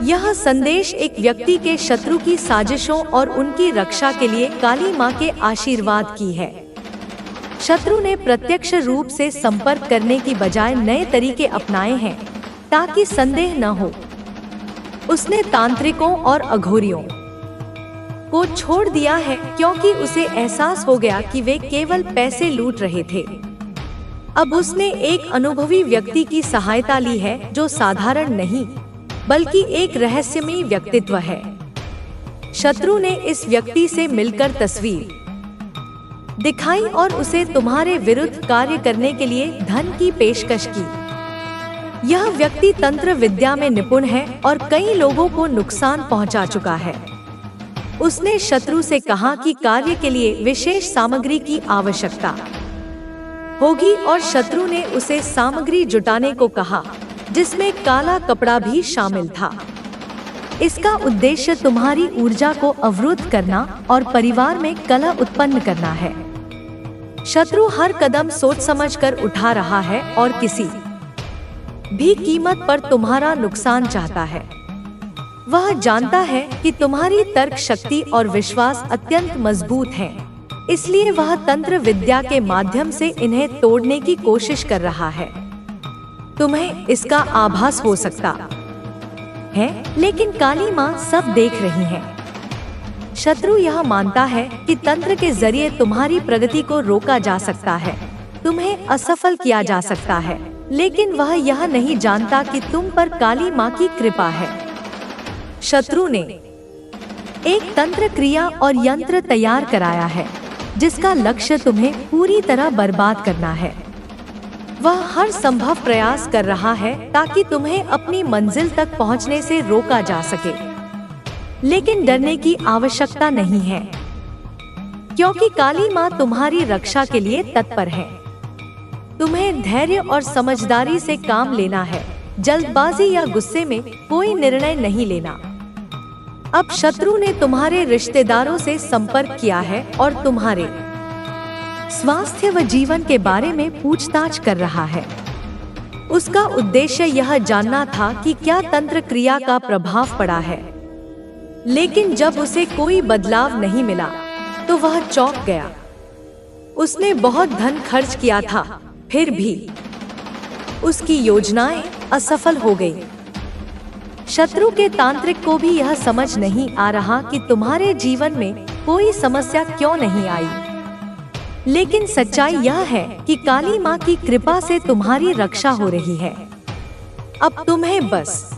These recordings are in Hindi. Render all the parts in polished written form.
यह संदेश एक व्यक्ति के शत्रु की साजिशों और उनकी रक्षा के लिए काली मां के आशीर्वाद की है। शत्रु ने प्रत्यक्ष रूप से संपर्क करने की बजाय नए तरीके अपनाए हैं ताकि संदेह न हो। उसने तांत्रिकों और अघोरियों को छोड़ दिया है क्योंकि उसे एहसास हो गया कि वे केवल पैसे लूट रहे थे। अब उसने एक अनुभवी व्यक्ति की सहायता ली है जो साधारण नहीं बल्कि एक रहस्यमयी व्यक्तित्व है। शत्रु ने इस व्यक्ति से मिलकर तस्वीर दिखाई और उसे तुम्हारे विरुद्ध कार्य करने के लिए धन की पेशकश की। यह व्यक्ति तंत्र विद्या में निपुण है और कई लोगों को नुकसान पहुंचा चुका है। उसने शत्रु से कहा कि कार्य के लिए विशेष सामग्री की आवश्यकता होगी और शत्रु ने उसे सामग्री जुटाने को कहा जिसमें काला कपड़ा भी शामिल था। इसका उद्देश्य तुम्हारी ऊर्जा को अवरुद्ध करना और परिवार में कलह उत्पन्न करना है। शत्रु हर कदम सोच समझकर उठा रहा है और किसी भी कीमत पर तुम्हारा नुकसान चाहता है। वह जानता है कि तुम्हारी तर्क शक्ति और विश्वास अत्यंत मजबूत हैं, इसलिए वह तंत्र विद्या के माध्यम से इन्हें तोड़ने की कोशिश कर रहा है। तुम्हें इसका आभास हो सकता है, लेकिन काली मां सब देख रही है। शत्रु यह मानता है कि तंत्र के जरिए तुम्हारी प्रगति को रोका जा सकता है, तुम्हें असफल किया जा सकता है, लेकिन वह यह नहीं जानता कि तुम पर काली मां की कृपा है। शत्रु ने एक तंत्र क्रिया और यंत्र तैयार कराया है जिसका लक्ष्य तुम्हें पूरी तरह बर्बाद करना है। वह हर संभव प्रयास कर रहा है ताकि तुम्हें अपनी मंजिल तक पहुंचने से रोका जा सके, लेकिन डरने की आवश्यकता नहीं है क्योंकि काली मां तुम्हारी रक्षा के लिए तत्पर है। तुम्हें धैर्य और समझदारी से काम लेना है, जल्दबाजी या गुस्से में कोई निर्णय नहीं लेना। अब शत्रु ने तुम्हारे रिश्तेदारों से संपर्क किया है और तुम्हारे स्वास्थ्य व जीवन के बारे में पूछताछ कर रहा है। उसका उद्देश्य यह जानना था कि क्या तंत्र क्रिया का प्रभाव पड़ा है, लेकिन जब उसे कोई बदलाव नहीं मिला तो वह चौंक गया। उसने बहुत धन खर्च किया था, फिर भी उसकी योजनाएं असफल हो गई। शत्रु के तांत्रिक को भी यह समझ नहीं आ रहा कि तुम्हारे जीवन में कोई समस्या क्यों नहीं आई, लेकिन सच्चाई यह है कि काली मां की कृपा से तुम्हारी रक्षा हो रही है। अब तुम्हें बस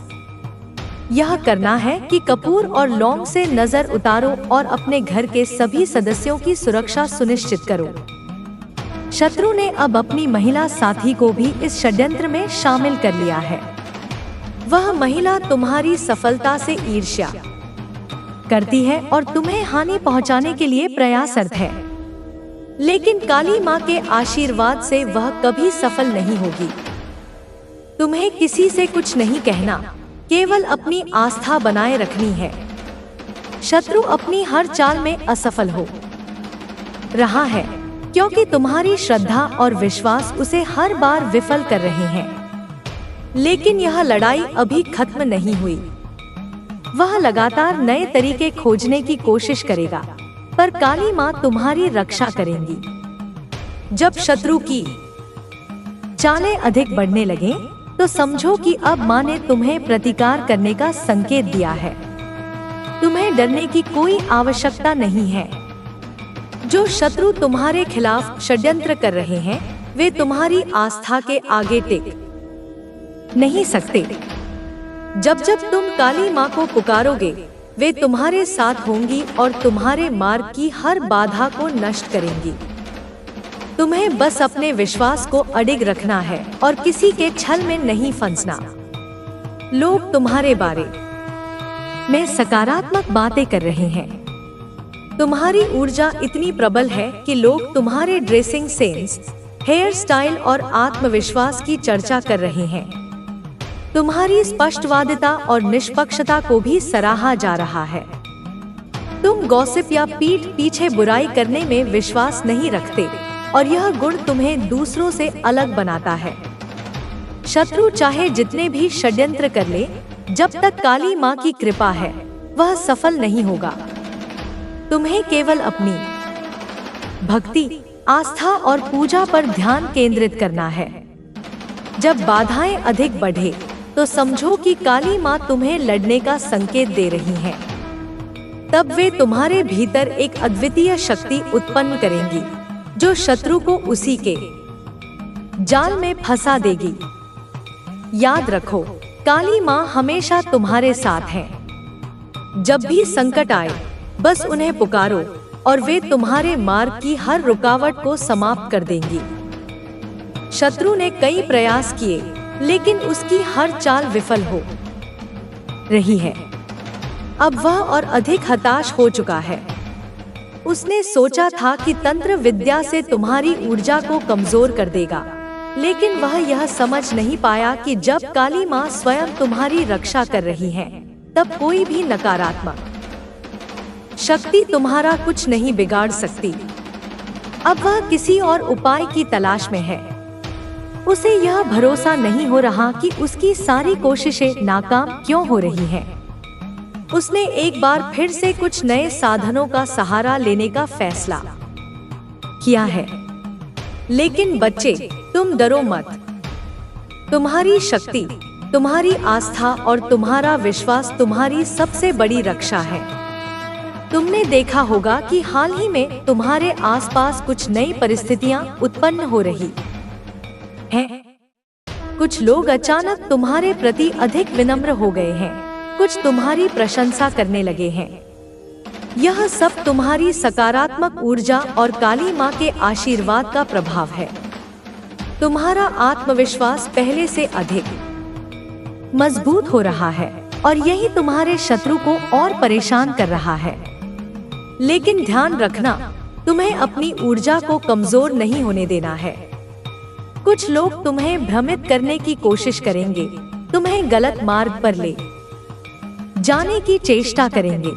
यह करना है कि कपूर और लौंग से नजर उतारो और अपने घर के सभी सदस्यों की सुरक्षा सुनिश्चित करो। शत्रु ने अब अपनी महिला साथी को भी इस षड्यंत्र में शामिल कर लिया है। वह महिला तुम्हारी सफलता से ईर्ष्या करती है और तुम्हें हानि पहुंचाने के लिए प्रयासरत है, लेकिन काली मां के आशीर्वाद से वह कभी सफल नहीं होगी। तुम्हें किसी से कुछ नहीं कहना, केवल अपनी आस्था बनाए रखनी है। शत्रु अपनी हर चाल में असफल हो रहा है क्योंकि तुम्हारी श्रद्धा और विश्वास उसे हर बार विफल कर रहे हैं, लेकिन यह लड़ाई अभी खत्म नहीं हुई। वह लगातार नए तरीके खोजने की कोशिश करेगा, पर काली मां तुम्हारी रक्षा करेंगी। जब शत्रु की चालें अधिक बढ़ने लगे तो समझो कि अब मां ने तुम्हें प्रतिकार करने का संकेत दिया है। तुम्हें डरने की कोई आवश्यकता नहीं है। जो शत्रु तुम्हारे खिलाफ षड्यंत्र कर रहे हैं, वे तुम्हारी आस्था के आगे टिक नहीं सकते। जब जब तुम काली मां को पुकारोगे, वे तुम्हारे साथ होंगी और तुम्हारे मार्ग की हर बाधा को नष्ट करेंगी। तुम्हें बस अपने विश्वास को अडिग रखना है और किसी के छल में नहीं फंसना। लोग तुम्हारे बारे में सकारात्मक बातें कर रहे हैं। तुम्हारी ऊर्जा इतनी प्रबल है कि लोग तुम्हारे ड्रेसिंग सेंस, हेयर स्टाइल और आत्मविश्वास की चर्चा कर रहे हैं। तुम्हारी स्पष्टवादिता और निष्पक्षता को भी सराहा जा रहा है। तुम गॉसिप या पीठ पीछे बुराई करने में विश्वास नहीं रखते और यह गुण तुम्हें दूसरों से अलग बनाता है। शत्रु चाहे जितने भी षड्यंत्र कर ले, जब तक काली माँ की कृपा है वह सफल नहीं होगा। तुम्हें केवल अपनी भक्ति, आस्था और पूजा पर ध्यान केंद्रित करना है। जब बाधाएं अधिक बढ़े तो समझो कि काली माँ तुम्हें लड़ने का संकेत दे रही हैं। तब वे तुम्हारे भीतर एक अद्वितीय शक्ति उत्पन्न करेंगी जो शत्रु को उसी के जाल में फंसा देगी। याद रखो, काली माँ हमेशा तुम्हारे साथ है। जब भी संकट आए बस उन्हें पुकारो और वे तुम्हारे मार्ग की हर रुकावट को समाप्त कर देंगी। शत्रु ने कई प्रयास किए लेकिन उसकी हर चाल विफल हो रही है। अब वह और अधिक हताश हो चुका है। उसने सोचा था कि तंत्र विद्या से तुम्हारी ऊर्जा को कमजोर कर देगा, लेकिन वह यह समझ नहीं पाया कि जब काली माँ स्वयं तुम्हारी रक्षा कर रही है तब कोई भी नकारात्मक शक्ति तुम्हारा कुछ नहीं बिगाड़ सकती। अब वह किसी और उपाय की तलाश में है। उसे यह भरोसा नहीं हो रहा कि उसकी सारी कोशिशें नाकाम क्यों हो रही हैं। उसने एक बार फिर से कुछ नए साधनों का सहारा लेने का फैसला किया है। लेकिन बच्चे, तुम डरो मत। तुम्हारी शक्ति, तुम्हारी आस्था और तुम्हारा विश्वास तुम्हारी सबसे बड़ी रक्षा है। तुमने देखा होगा कि हाल ही में तुम्हारे आसपास कुछ नई परिस्थितियां उत्पन्न हो रही हैं। कुछ लोग अचानक तुम्हारे प्रति अधिक विनम्र हो गए हैं, कुछ तुम्हारी प्रशंसा करने लगे हैं। यह सब तुम्हारी सकारात्मक ऊर्जा और काली माँ के आशीर्वाद का प्रभाव है। तुम्हारा आत्मविश्वास पहले से अधिक मजबूत हो रहा है और यही तुम्हारे शत्रु को और परेशान कर रहा है। लेकिन ध्यान रखना, तुम्हें अपनी ऊर्जा को कमजोर नहीं होने देना है। कुछ लोग तुम्हें भ्रमित करने की कोशिश करेंगे, तुम्हें गलत मार्ग पर ले जाने की चेष्टा करेंगे,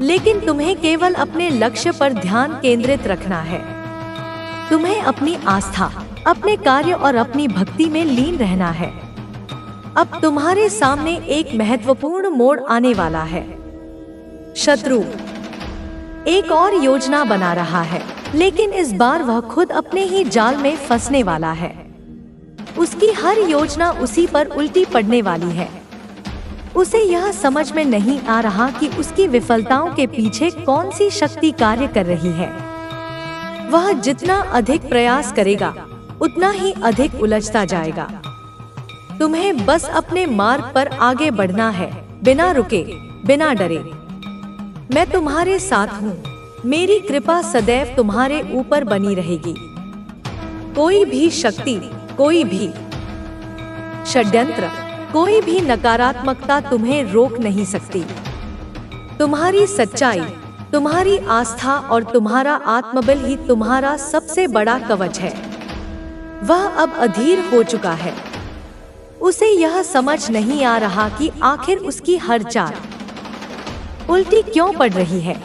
लेकिन तुम्हें केवल अपने लक्ष्य पर ध्यान केंद्रित रखना है। तुम्हें अपनी आस्था, अपने कार्य और अपनी भक्ति में लीन रहना है। अब तुम्हारे सामने एक महत्वपूर्ण मोड़ आने वाला है। शत्रु एक और योजना बना रहा है, लेकिन इस बार वह खुद अपने ही जाल में फंसने वाला है। उसकी हर योजना उसी पर उल्टी पड़ने वाली है। उसे यह समझ में नहीं आ रहा कि उसकी विफलताओं के पीछे कौन सी शक्ति कार्य कर रही है। वह जितना अधिक प्रयास करेगा उतना ही अधिक उलझता जाएगा। तुम्हें बस अपने मार्ग पर आगे बढ़ना है, बिना रुके, बिना डरे। मैं तुम्हारे साथ हूँ। मेरी कृपा सदैव तुम्हारे ऊपर बनी रहेगी। कोई भी शक्ति, कोई भी षड्यंत्र, कोई भी नकारात्मकता तुम्हें रोक नहीं सकती। तुम्हारी सच्चाई, तुम्हारी आस्था और तुम्हारा आत्मबल ही तुम्हारा सबसे बड़ा कवच है। वह अब अधीर हो चुका है। उसे यह समझ नहीं आ रहा कि आखिर उसकी हर चाल उल्टी क्यों पड़ रही है।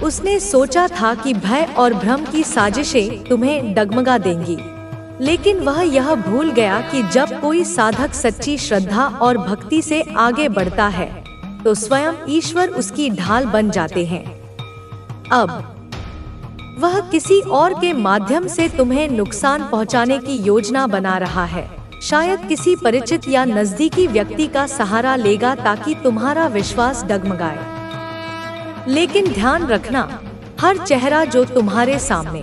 उसने सोचा था कि भय और भ्रम की साजिशें तुम्हें डगमगा देंगी, लेकिन वह यह भूल गया कि जब कोई साधक सच्ची श्रद्धा और भक्ति से आगे बढ़ता है तो स्वयं ईश्वर उसकी ढाल बन जाते हैं। अब वह किसी और के माध्यम से तुम्हें नुकसान पहुंचाने की योजना बना रहा है। शायद किसी परिचित या नजदीकी व्यक्ति का सहारा लेगा ताकि तुम्हारा विश्वास डगमगाए। लेकिन ध्यान रखना, हर चेहरा जो तुम्हारे सामने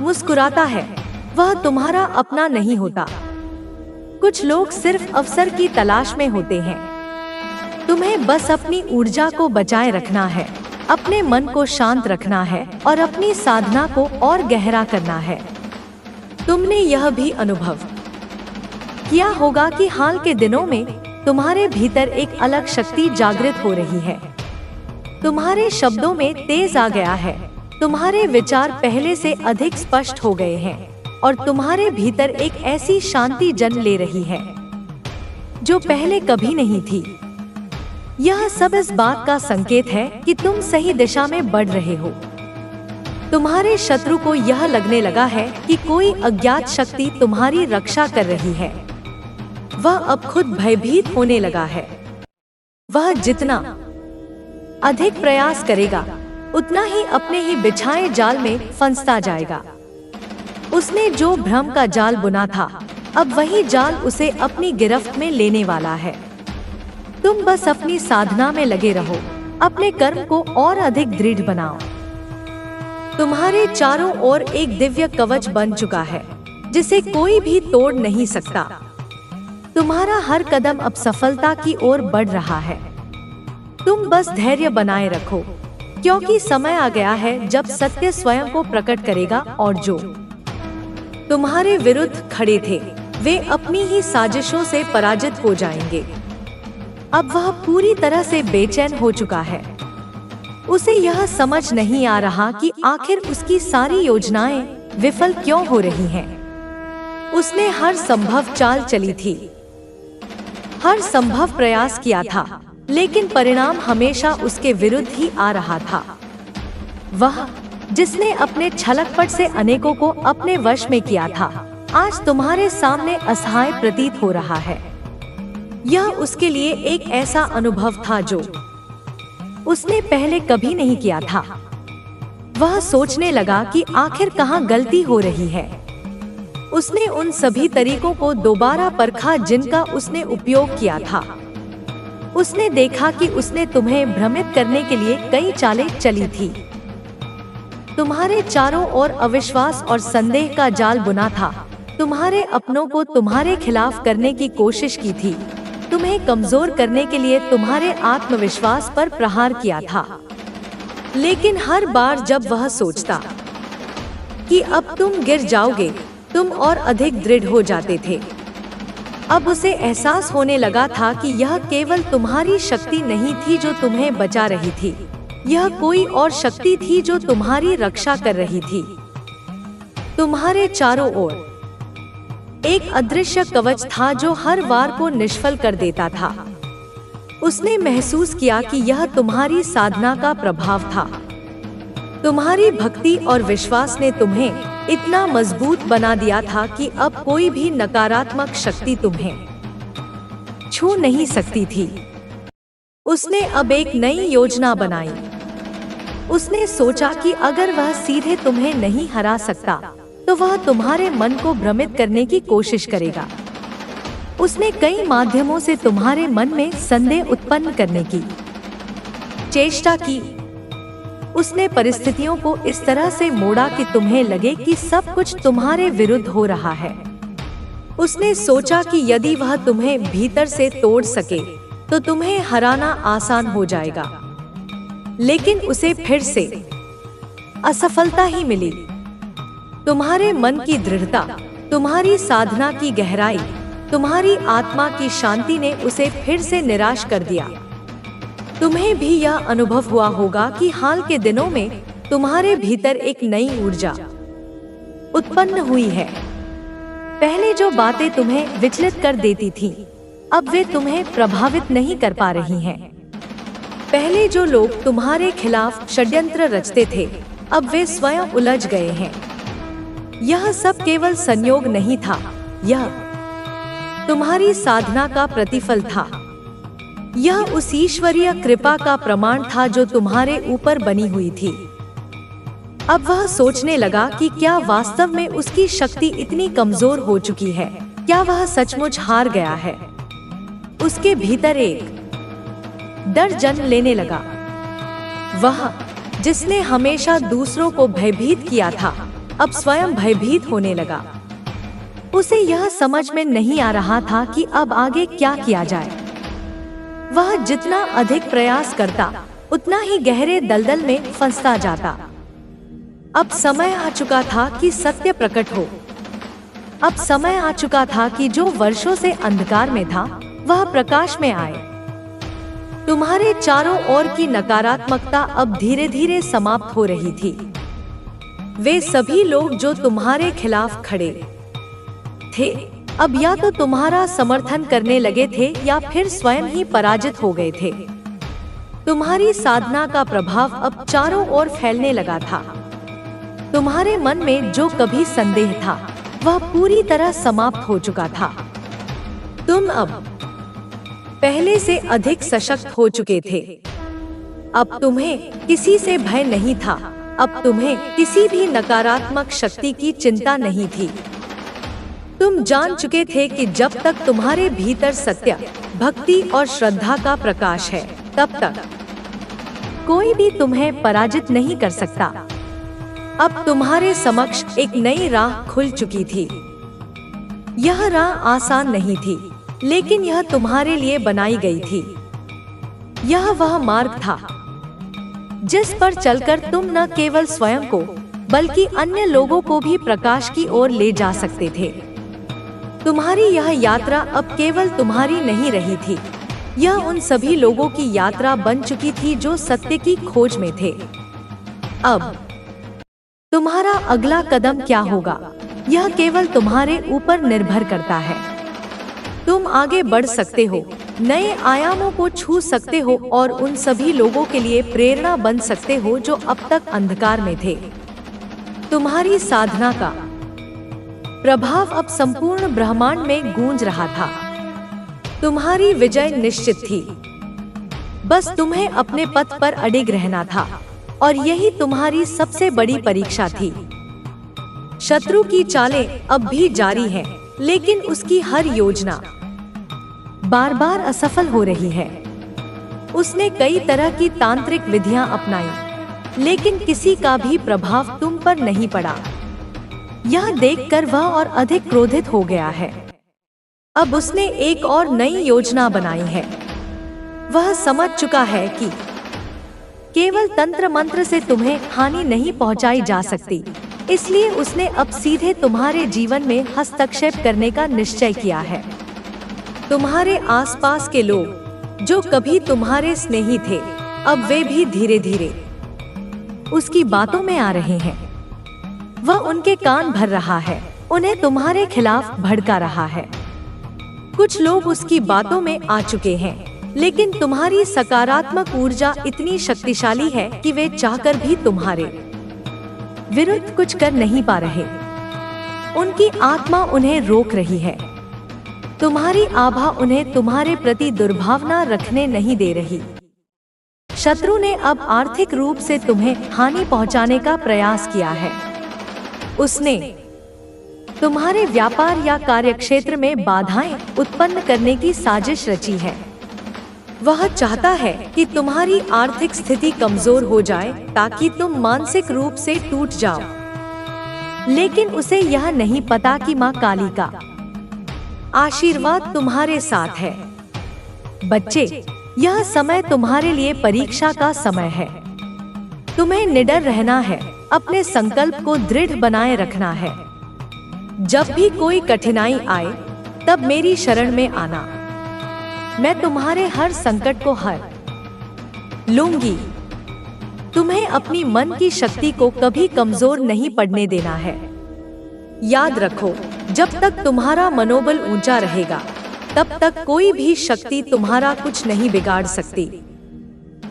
मुस्कुराता है वह तुम्हारा अपना नहीं होता। कुछ लोग सिर्फ अवसर की तलाश में होते हैं। तुम्हें बस अपनी ऊर्जा को बचाए रखना है, अपने मन को शांत रखना है और अपनी साधना को और गहरा करना है। तुमने यह भी अनुभव किया होगा कि हाल के दिनों में तुम्हारे भीतर एक अलग शक्ति जागृत हो रही है। तुम्हारे शब्दों में तेज आ गया है, तुम्हारे विचार पहले से अधिक स्पष्ट हो गए हैं और तुम्हारे भीतर एक ऐसी शांति जन्म ले रही है जो पहले कभी नहीं थी। यह सब इस बात का संकेत है कि तुम सही दिशा में बढ़ रहे हो। तुम्हारे शत्रु को यह लगने लगा है कि कोई अज्ञात शक्ति तुम्हारी रक्षा कर रही है। वह अब खुद भयभीत होने लगा है। वह जितना अधिक प्रयास करेगा उतना ही अपने ही बिछाए जाल में फंसता जाएगा। उसने जो भ्रम का जाल बुना था, अब वही जाल उसे अपनी गिरफ्त में लेने वाला है। तुम बस अपनी साधना में लगे रहो, अपने कर्म को और अधिक दृढ़ बनाओ। तुम्हारे चारों ओर एक दिव्य कवच बन चुका है जिसे कोई भी तोड़ नहीं सकता। तुम्हारा हर कदम अब सफलता की ओर बढ़ रहा है। तुम बस धैर्य बनाए रखो, क्योंकि समय आ गया है जब सत्य स्वयं को प्रकट करेगा और जो तुम्हारे विरुद्ध खड़े थे वे अपनी ही साजिशों से पराजित हो जाएंगे। अब वह पूरी तरह से बेचैन हो चुका है। उसे यह समझ नहीं आ रहा कि आखिर उसकी सारी योजनाएं विफल क्यों हो रही हैं। उसने हर संभव चाल चली थी, हर संभव प्रयास किया था, लेकिन परिणाम हमेशा उसके विरुद्ध ही आ रहा था। वह जिसने अपने छलकपट से अनेकों को अपने वश में किया था, आज तुम्हारे सामने असहाय प्रतीत हो रहा है। यह उसके लिए एक ऐसा अनुभव था जो उसने पहले कभी नहीं किया था। वह सोचने लगा कि आखिर कहाँ गलती हो रही है। उसने उन सभी तरीकों को दोबारा परखा जिनका उसने उपयोग किया था। उसने देखा कि उसने तुम्हें भ्रमित करने के लिए कई चालें चली थी। तुम्हारे चारों ओर अविश्वास और संदेह का जाल बुना था। तुम्हारे अपनों को तुम्हारे खिलाफ करने की कोशिश की थी। तुम्हें कमजोर करने के लिए तुम्हारे आत्मविश्वास पर प्रहार किया था। लेकिन हर बार जब वह सोचता कि अब तुम गिर जाओगे, तुम और अधिक दृढ़ हो जाते थे। अब उसे एहसास होने लगा था कि यह केवल तुम्हारी शक्ति नहीं थी जो तुम्हें बचा रही थी, यह कोई और शक्ति थी जो तुम्हारी रक्षा कर रही थी। तुम्हारे चारों ओर एक अदृश्य कवच था जो हर वार को निष्फल कर देता था। उसने महसूस किया कि यह तुम्हारी साधना का प्रभाव था। तुम्हारी भक्ति और विश्वास ने तुम्हें इतना मजबूत बना दिया था कि अब कोई भी नकारात्मक शक्ति तुम्हें छू नहीं सकती थी। उसने अब एक नई योजना बनाई। उसने सोचा कि अगर वह सीधे तुम्हें नहीं हरा सकता तो वह तुम्हारे मन को भ्रमित करने की कोशिश करेगा। उसने कई माध्यमों से तुम्हारे मन में संदेह उत्पन्न करने की चेष्टा की। उसने परिस्थितियों को इस तरह से मोड़ा कि तुम्हें लगे कि सब कुछ तुम्हारे विरुद्ध हो रहा है। उसने सोचा कि यदि वह तुम्हें भीतर से तोड़ सके तो तुम्हें हराना आसान हो जाएगा। लेकिन उसे फिर से असफलता ही मिली। तुम्हारे मन की दृढ़ता, तुम्हारी साधना की गहराई, तुम्हारी आत्मा की शांति ने उसे फिर से निराश कर दिया। तुम्हें भी यह अनुभव हुआ होगा कि हाल के दिनों में तुम्हारे भीतर एक नई ऊर्जा उत्पन्न हुई है। पहले जो बातें तुम्हें विचलित कर देती थीं, अब वे तुम्हें प्रभावित नहीं कर पा रही हैं। पहले जो लोग तुम्हारे खिलाफ षड्यंत्र रचते थे, अब वे स्वयं उलझ गए हैं। यह सब केवल संयोग नहीं था, यह तुम्हारी साधना का प्रतिफल था। यह उस ईश्वरीय कृपा का प्रमाण था जो तुम्हारे ऊपर बनी हुई थी। अब वह सोचने लगा कि क्या वास्तव में उसकी शक्ति इतनी कमजोर हो चुकी है, क्या वह सचमुच हार गया है। उसके भीतर एक डर जन्म लेने लगा। वह जिसने हमेशा दूसरों को भयभीत किया था, अब स्वयं भयभीत होने लगा। उसे यह समझ में नहीं आ रहा था कि अब आगे क्या किया जाए। वह जितना अधिक प्रयास करता, उतना ही गहरे दलदल में फंसता जाता। अब समय आ चुका था कि सत्य प्रकट हो। अब समय आ चुका था कि जो वर्षों से अंधकार में था, वह प्रकाश में आए। तुम्हारे चारों ओर की नकारात्मकता अब धीरे धीरे समाप्त हो रही थी। वे सभी लोग जो तुम्हारे खिलाफ खड़े थे, अब या तो तुम्हारा समर्थन करने लगे थे या फिर स्वयं ही पराजित हो गए थे। तुम्हारी साधना का प्रभाव अब चारों ओर फैलने लगा था। तुम्हारे मन में जो कभी संदेह था, वह पूरी तरह समाप्त हो चुका था। तुम अब पहले से अधिक सशक्त हो चुके थे। अब तुम्हें किसी से भय नहीं था। अब तुम्हें किसी भी नकारात्मक शक्ति की चिंता नहीं थी। तुम जान चुके थे कि जब तक तुम्हारे भीतर सत्य, भक्ति और श्रद्धा का प्रकाश है, तब तक कोई भी तुम्हें पराजित नहीं कर सकता। अब तुम्हारे समक्ष एक नई राह खुल चुकी थी। यह राह आसान नहीं थी, लेकिन यह तुम्हारे लिए बनाई गई थी। यह वह मार्ग था जिस पर चलकर तुम न केवल स्वयं को बल्कि अन्य लोगों को भी प्रकाश की ओर ले जा सकते थे। तुम्हारी यह यात्रा अब केवल तुम्हारी नहीं रही थी, यह उन सभी लोगों की यात्रा बन चुकी थी जो सत्य की खोज में थे। अब तुम्हारा अगला कदम क्या होगा, यह केवल तुम्हारे ऊपर निर्भर करता है। तुम आगे बढ़ सकते हो, नए आयामों को छू सकते हो और उन सभी लोगों के लिए प्रेरणा बन सकते हो जो अब तक अंधकार में थे। तुम्हारी साधना का प्रभाव अब संपूर्ण ब्रह्मांड में गूंज रहा था। तुम्हारी विजय निश्चित थी। बस तुम्हें अपने पथ पर अडिग रहना था और यही तुम्हारी सबसे बड़ी परीक्षा थी। शत्रु की चालें अब भी जारी हैं, लेकिन उसकी हर योजना बार बार असफल हो रही है। उसने कई तरह की तांत्रिक विधियां अपनाई, लेकिन किसी का भी प्रभाव तुम पर नहीं पड़ा। यह देखकर वह और अधिक क्रोधित हो गया है। अब उसने एक और नई योजना बनाई है। वह समझ चुका है कि केवल तंत्र मंत्र से तुम्हें हानि नहीं पहुंचाई जा सकती, इसलिए उसने अब सीधे तुम्हारे जीवन में हस्तक्षेप करने का निश्चय किया है। तुम्हारे आसपास के लोग जो कभी तुम्हारे स्नेही थे, अब वे भी धीरे धीरे उसकी बातों में आ रहे हैं। वह उनके कान भर रहा है, उन्हें तुम्हारे खिलाफ भड़का रहा है। कुछ लोग उसकी बातों में आ चुके हैं, लेकिन तुम्हारी सकारात्मक ऊर्जा इतनी शक्तिशाली है कि वे चाहकर भी तुम्हारे विरुद्ध कुछ कर नहीं पा रहे। उनकी आत्मा उन्हें रोक रही है। तुम्हारी आभा उन्हें तुम्हारे प्रति दुर्भावना रखने नहीं दे रही। शत्रु ने अब आर्थिक रूप से तुम्हें हानि पहुंचाने का प्रयास किया है। उसने तुम्हारे व्यापार या कार्यक्षेत्र में बाधाएं उत्पन्न करने की साजिश रची है। वह चाहता है कि तुम्हारी आर्थिक स्थिति कमजोर हो जाए ताकि तुम मानसिक रूप से टूट जाओ। लेकिन उसे यह नहीं पता कि माँ काली का आशीर्वाद तुम्हारे साथ है। बच्चे, यह समय तुम्हारे लिए परीक्षा का समय है। तुम्हें निडर रहना है, अपने संकल्प को दृढ़ बनाए रखना है। जब भी कोई कठिनाई आए, तब मेरी शरण में आना। मैं तुम्हारे हर संकट को हर लूंगी। तुम्हें अपनी मन की शक्ति को कभी कमजोर नहीं पड़ने देना है। याद रखो, जब तक तुम्हारा मनोबल ऊंचा रहेगा, तब तक कोई भी शक्ति तुम्हारा कुछ नहीं बिगाड़ सकती।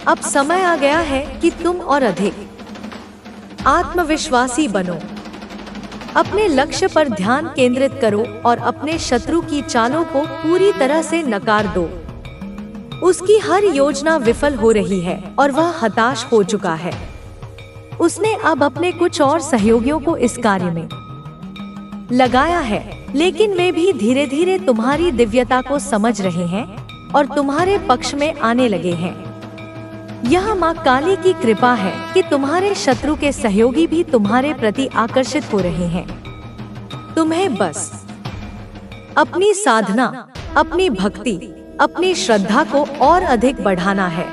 अब समय आ गया है कि तुम और अधिक आत्मविश्वासी बनो। अपने लक्ष्य पर ध्यान केंद्रित करो और अपने शत्रु की चालों को पूरी तरह से नकार दो। उसकी हर योजना विफल हो रही है और वह हताश हो चुका है। उसने अब अपने कुछ और सहयोगियों को इस कार्य में लगाया है, लेकिन वे भी धीरे धीरे तुम्हारी दिव्यता को समझ रहे हैं और तुम्हारे पक्ष में आने लगे हैं। यह माँ काली की कृपा है कि तुम्हारे शत्रु के सहयोगी भी तुम्हारे प्रति आकर्षित हो रहे हैं। तुम्हें बस अपनी साधना, अपनी भक्ति, अपनी श्रद्धा को और अधिक बढ़ाना है।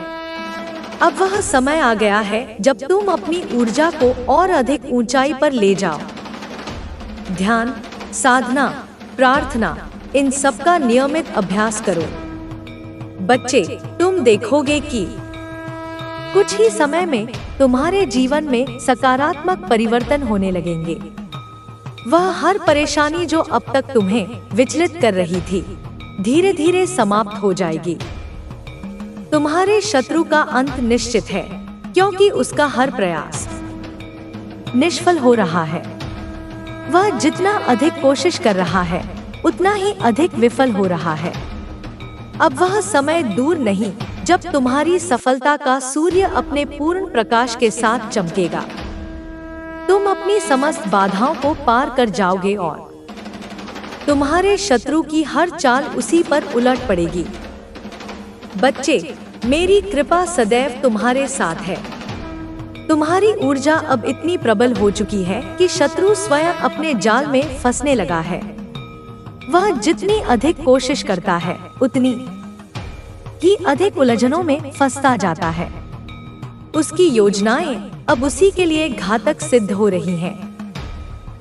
अब वह समय आ गया है जब तुम अपनी ऊर्जा को और अधिक ऊंचाई पर ले जाओ। ध्यान, साधना, प्रार्थना, इन सब का नियमित अभ्यास करो। बच्चे, तुम देखोगे कि कुछ ही समय में तुम्हारे जीवन में सकारात्मक परिवर्तन होने लगेंगे। वह हर परेशानी जो अब तक तुम्हें विचलित कर रही थी, धीरे धीरे समाप्त हो जाएगी। तुम्हारे शत्रु का अंत निश्चित है, क्योंकि उसका हर प्रयास निष्फल हो रहा है। वह जितना अधिक कोशिश कर रहा है, उतना ही अधिक विफल हो रहा है। अब वह समय दूर नहीं जब तुम्हारी सफलता का सूर्य अपने पूर्ण प्रकाश के साथ चमकेगा। तुम अपनी समस्त बाधाओं को पार कर जाओगे और तुम्हारे शत्रु की हर चाल उसी पर उलट पड़ेगी। बच्चे, मेरी कृपा सदैव तुम्हारे साथ है। तुम्हारी ऊर्जा अब इतनी प्रबल हो चुकी है कि शत्रु स्वयं अपने जाल में फंसने लगा है। वह जितनी अधिक कोशिश करता है उतनी ही अधिक उलझनों में फंसता जाता है। उसकी योजनाएं अब उसी के लिए घातक सिद्ध हो रही हैं।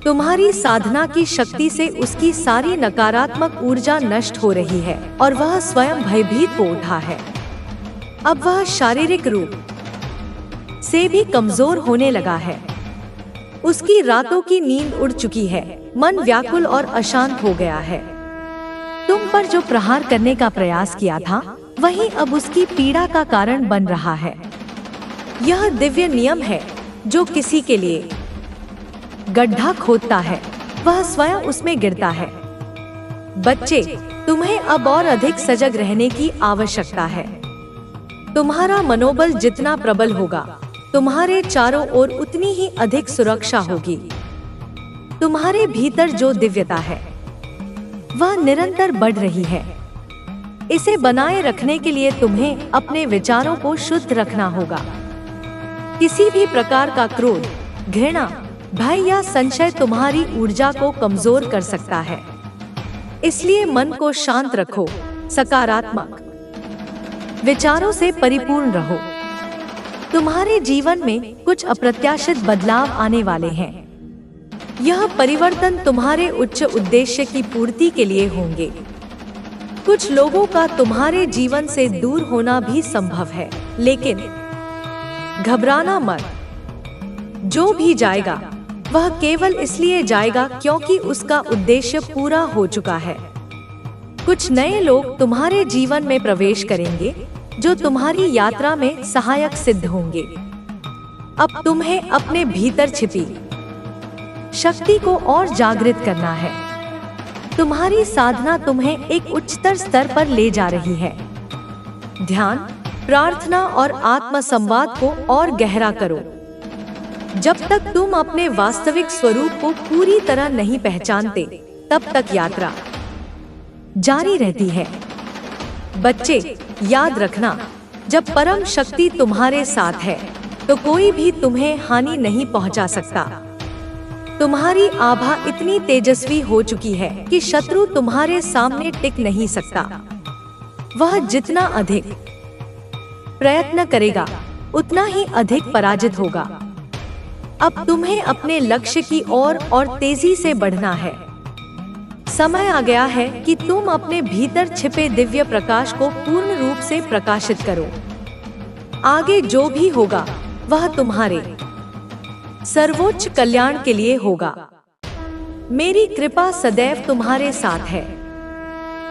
तुम्हारी साधना की शक्ति से उसकी सारी नकारात्मक ऊर्जा नष्ट हो रही है और वह स्वयं भयभीत हो उठा है। अब वह शारीरिक रूप से भी कमजोर होने लगा है। उसकी रातों की नींद उड़ चुकी है, मन व्याकुल और अशांत हो गया है। तुम पर जो प्रहार करने का प्रयास किया था वही अब उसकी पीड़ा का कारण बन रहा है। यह दिव्य नियम है, जो किसी के लिए गड्ढा खोदता है वह स्वयं उसमें गिरता है। बच्चे, तुम्हें अब और अधिक सजग रहने की आवश्यकता है। तुम्हारा मनोबल जितना प्रबल होगा, तुम्हारे चारों ओर उतनी ही अधिक सुरक्षा होगी। तुम्हारे भीतर जो दिव्यता है वह निरंतर बढ़ रही है। इसे बनाए रखने के लिए तुम्हें अपने विचारों को शुद्ध रखना होगा। किसी भी प्रकार का क्रोध, घृणा, भय या संशय तुम्हारी ऊर्जा को कमजोर कर सकता है। इसलिए मन को शांत रखो, सकारात्मक विचारों से परिपूर्ण रहो। तुम्हारे जीवन में कुछ अप्रत्याशित बदलाव आने वाले हैं। यह परिवर्तन तुम्हारे उच्च उद्देश्य की पूर्ति के लिए होंगे। कुछ लोगों का तुम्हारे जीवन से दूर होना भी संभव है, लेकिन घबराना मत। जो भी जाएगा वह केवल इसलिए जाएगा क्योंकि उसका उद्देश्य पूरा हो चुका है। कुछ नए लोग तुम्हारे जीवन में प्रवेश करेंगे जो तुम्हारी यात्रा में सहायक सिद्ध होंगे। अब तुम्हें अपने भीतर छिपी शक्ति को और जागृत करना है। तुम्हारी साधना तुम्हें एक उच्चतर स्तर पर ले जा रही है। ध्यान, प्रार्थना और आत्म संवाद को और गहरा करो। जब तक तुम अपने वास्तविक स्वरूप को पूरी तरह नहीं पहचानते, तब तक यात्रा जारी रहती है। बच्चे, याद रखना, जब परम शक्ति तुम्हारे साथ है तो कोई भी तुम्हें हानि नहीं पहुंचा सकता। तुम्हारी आभा इतनी तेजस्वी हो चुकी है कि शत्रु तुम्हारे सामने टिक नहीं सकता। वह जितना अधिक प्रयत्न करेगा उतना ही अधिक पराजित होगा। अब तुम्हें अपने लक्ष्य की ओर और तेजी से बढ़ना है। समय आ गया है कि तुम अपने भीतर छिपे दिव्य प्रकाश को पूर्ण रूप से प्रकाशित करो। आगे जो भी होगा वह तुम्हारे सर्वोच्च कल्याण के लिए होगा। मेरी कृपा सदैव तुम्हारे साथ है।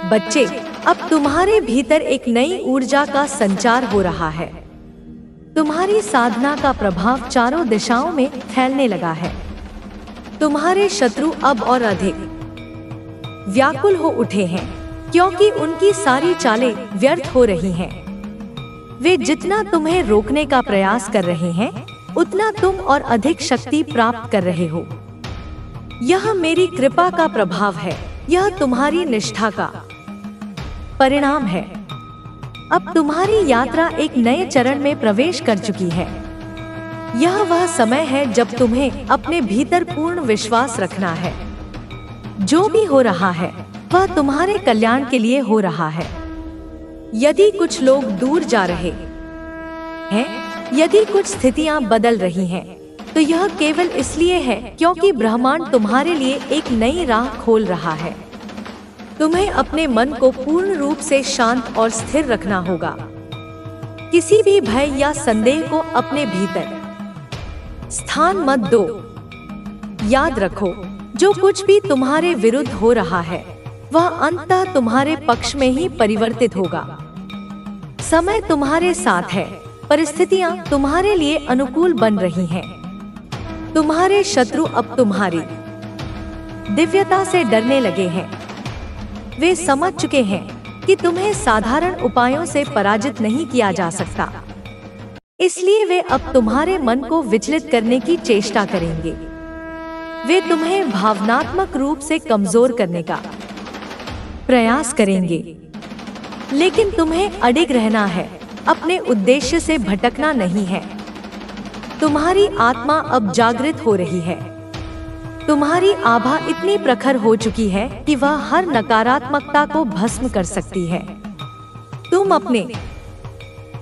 बच्चे, अब तुम्हारे भीतर एक नई ऊर्जा का संचार हो रहा है। तुम्हारी साधना का प्रभाव चारों दिशाओं में फैलने लगा है। तुम्हारे शत्रु अब और अधिक व्याकुल हो उठे हैं, क्योंकि उनकी सारी चालें व्यर्थ हो रही हैं। वे जितना तुम्हें रोकने का प्रयास कर रहे हैं, उतना तुम और अधिक शक्ति प्राप्त कर रहे हो। यह मेरी कृपा का प्रभाव है। यह तुम्हारी निष्ठा का परिणाम है। अब तुम्हारी यात्रा एक नए चरण में प्रवेश कर चुकी है। यह वह समय है जब तुम्हें अपने भीतर पूर्ण विश्वास रखना है। जो भी हो रहा है वह तुम्हारे कल्याण के लिए हो रहा है। यदि कुछ लोग दूर जा रहे हैं, यदि कुछ स्थितियां बदल रही हैं, तो यह केवल इसलिए है क्योंकि ब्रह्मांड तुम्हारे लिए एक नई राह खोल रहा है। तुम्हें अपने मन को पूर्ण रूप से शांत और स्थिर रखना होगा। किसी भी भय या संदेह को अपने भीतर स्थान मत दो। याद रखो, जो कुछ भी तुम्हारे विरुद्ध हो रहा है वह अंततः तुम्हारे पक्ष में ही परिवर्तित होगा। समय तुम्हारे साथ है, परिस्थितियां तुम्हारे लिए अनुकूल बन रही हैं। तुम्हारे शत्रु अब तुम्हारी दिव्यता से डरने लगे हैं। वे समझ चुके हैं कि तुम्हें साधारण उपायों से पराजित नहीं किया जा सकता। इसलिए वे अब तुम्हारे मन को विचलित करने की चेष्टा करेंगे। वे तुम्हें भावनात्मक रूप से कमजोर करने का प्रयास करेंगे, लेकिन तुम्हें अडिग रहना है, अपने उद्देश्य से भटकना नहीं है। तुम्हारी आत्मा अब जागृत हो रही है। तुम्हारी आभा इतनी प्रखर हो चुकी है कि वह हर नकारात्मकता को भस्म कर सकती है। तुम अपने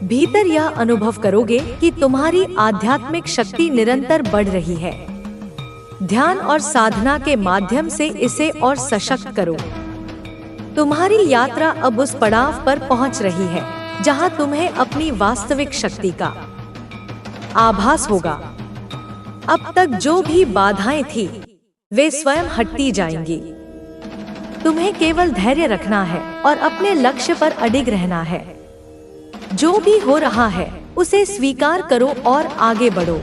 भीतर यह अनुभव करोगे कि तुम्हारी आध्यात्मिक शक्ति निरंतर बढ़ रही है। ध्यान और साधना के माध्यम से इसे और सशक्त करो। तुम्हारी यात्रा अब उस पड़ाव पर पहुंच रही है जहां तुम्हें अपनी वास्तविक शक्ति का आभास होगा। अब तक जो भी बाधाएं थी वे स्वयं हटती जाएंगी। तुम्हें केवल धैर्य रखना है और अपने लक्ष्य पर अडिग रहना है। जो भी हो रहा है उसे स्वीकार करो और आगे बढ़ो।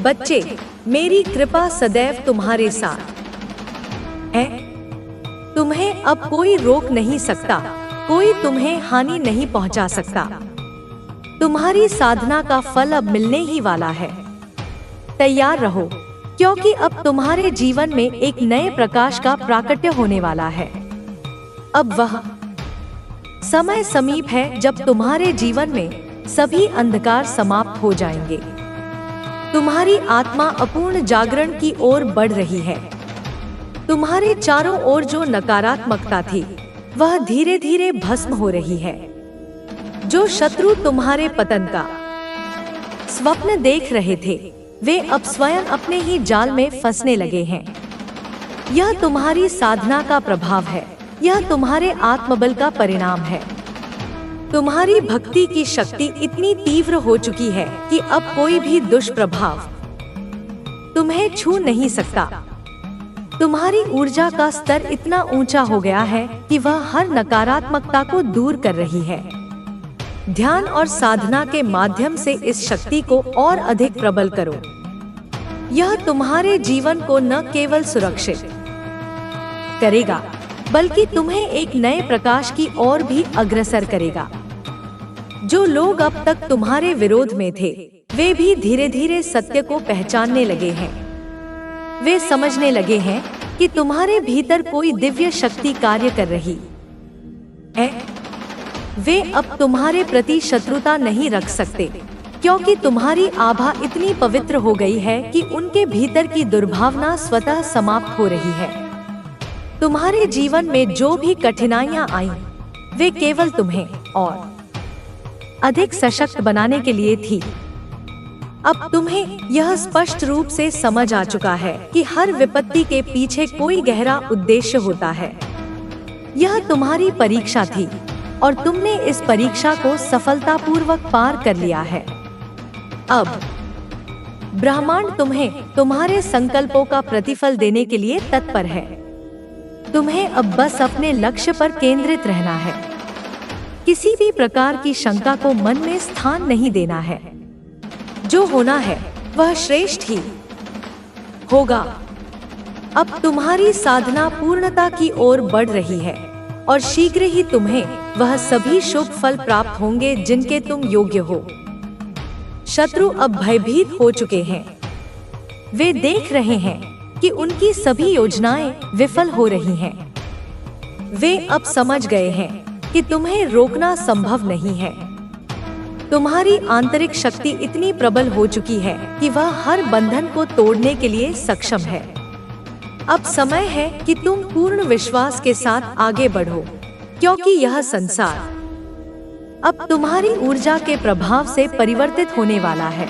बच्चे, मेरी कृपा सदैव तुम्हारे साथ है। तुम्हें अब कोई रोक नहीं सकता, कोई तुम्हें हानि नहीं पहुंचा सकता। तुम्हारी साधना का फल अब मिलने ही वाला है। तैयार रहो, क्योंकि अब तुम्हारे जीवन में एक नए प्रकाश का प्राकट्य होने वाला है। अब वह समय समीप है जब तुम्हारे जीवन में सभी अंधकार समाप्त हो जाएंगे। तुम्हारी आत्मा अपूर्ण जागरण की ओर बढ़ रही है। तुम्हारे चारों ओर जो नकारात्मकता थी वह धीरे धीरे भस्म हो रही है। जो शत्रु तुम्हारे पतन का स्वप्न देख रहे थे वे अब स्वयं अपने ही जाल में फंसने लगे हैं। यह तुम्हारी साधना का प्रभाव है। यह तुम्हारे आत्मबल का परिणाम है। तुम्हारी भक्ति की शक्ति इतनी तीव्र हो चुकी है कि अब कोई भी दुष्प्रभाव तुम्हें छू नहीं सकता। तुम्हारी ऊर्जा का स्तर इतना ऊंचा हो गया है कि वह हर नकारात्मकता को दूर कर रही है। ध्यान और साधना के माध्यम से इस शक्ति को और अधिक प्रबल करो। यह तुम्हारे जीवन को न केवल सुरक्षित करेगा बल्कि तुम्हें एक नए प्रकाश की ओर भी अग्रसर करेगा। जो लोग अब तक तुम्हारे विरोध में थे वे भी धीरे धीरे सत्य को पहचानने लगे हैं। वे समझने लगे हैं कि तुम्हारे भीतर कोई दिव्य शक्ति कार्य कर रही है। वे अब तुम्हारे प्रति शत्रुता नहीं रख सकते, क्योंकि तुम्हारी आभा इतनी पवित्र हो गई है कि उनके भीतर की दुर्भावना स्वतः समाप्त हो रही है। तुम्हारे जीवन में जो भी कठिनाइयां आईं, वे केवल तुम्हें और अधिक सशक्त बनाने के लिए थी। अब तुम्हें यह स्पष्ट रूप से समझ आ चुका है कि हर विपत्ति के पीछे कोई गहरा उद्देश्य होता है। यह तुम्हारी परीक्षा थी और तुमने इस परीक्षा को सफलतापूर्वक पार कर लिया है। अब ब्रह्मांड तुम्हें तुम्हारे संकल्पों का प्रतिफल देने के लिए तत्पर है। तुम्हें अब बस अपने लक्ष्य पर केंद्रित रहना है। किसी भी प्रकार की शंका को मन में स्थान नहीं देना है। जो होना है वह श्रेष्ठ ही होगा। अब तुम्हारी साधना पूर्णता की ओर बढ़ रही है और शीघ्र ही तुम्हें वह सभी शुभ फल प्राप्त होंगे जिनके तुम योग्य हो। शत्रु अब भयभीत हो चुके हैं। वे देख रहे हैं कि उनकी सभी योजनाएं विफल हो रही हैं। वे अब समझ गए हैं कि तुम्हें रोकना संभव नहीं है। तुम्हारी आंतरिक शक्ति इतनी प्रबल हो चुकी है कि वह हर बंधन को तोड़ने के लिए सक्षम है। अब समय है कि तुम पूर्ण विश्वास के साथ आगे बढ़ो, क्योंकि यह संसार अब तुम्हारी ऊर्जा के प्रभाव से परिवर्तित होने वाला है।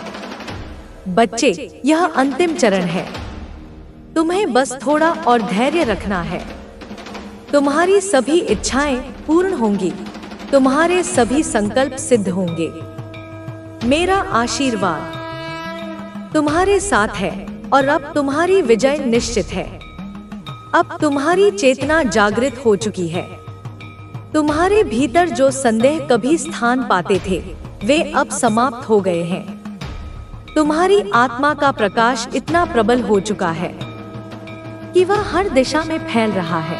बच्चे, यह अंतिम चरण है। तुम्हें बस थोड़ा और धैर्य रखना है। तुम्हारी सभी इच्छाएं पूर्ण होंगी। तुम्हारे सभी संकल्प सिद्ध होंगे। मेरा आशीर्वाद तुम्हारे साथ है और अब तुम्हारी विजय निश्चित है। अब तुम्हारी चेतना जागृत हो चुकी है। तुम्हारे भीतर जो संदेह कभी स्थान पाते थे वे अब समाप्त हो गए हैं। तुम्हारी आत्मा का प्रकाश इतना प्रबल हो चुका है कि वह हर दिशा में फैल रहा है।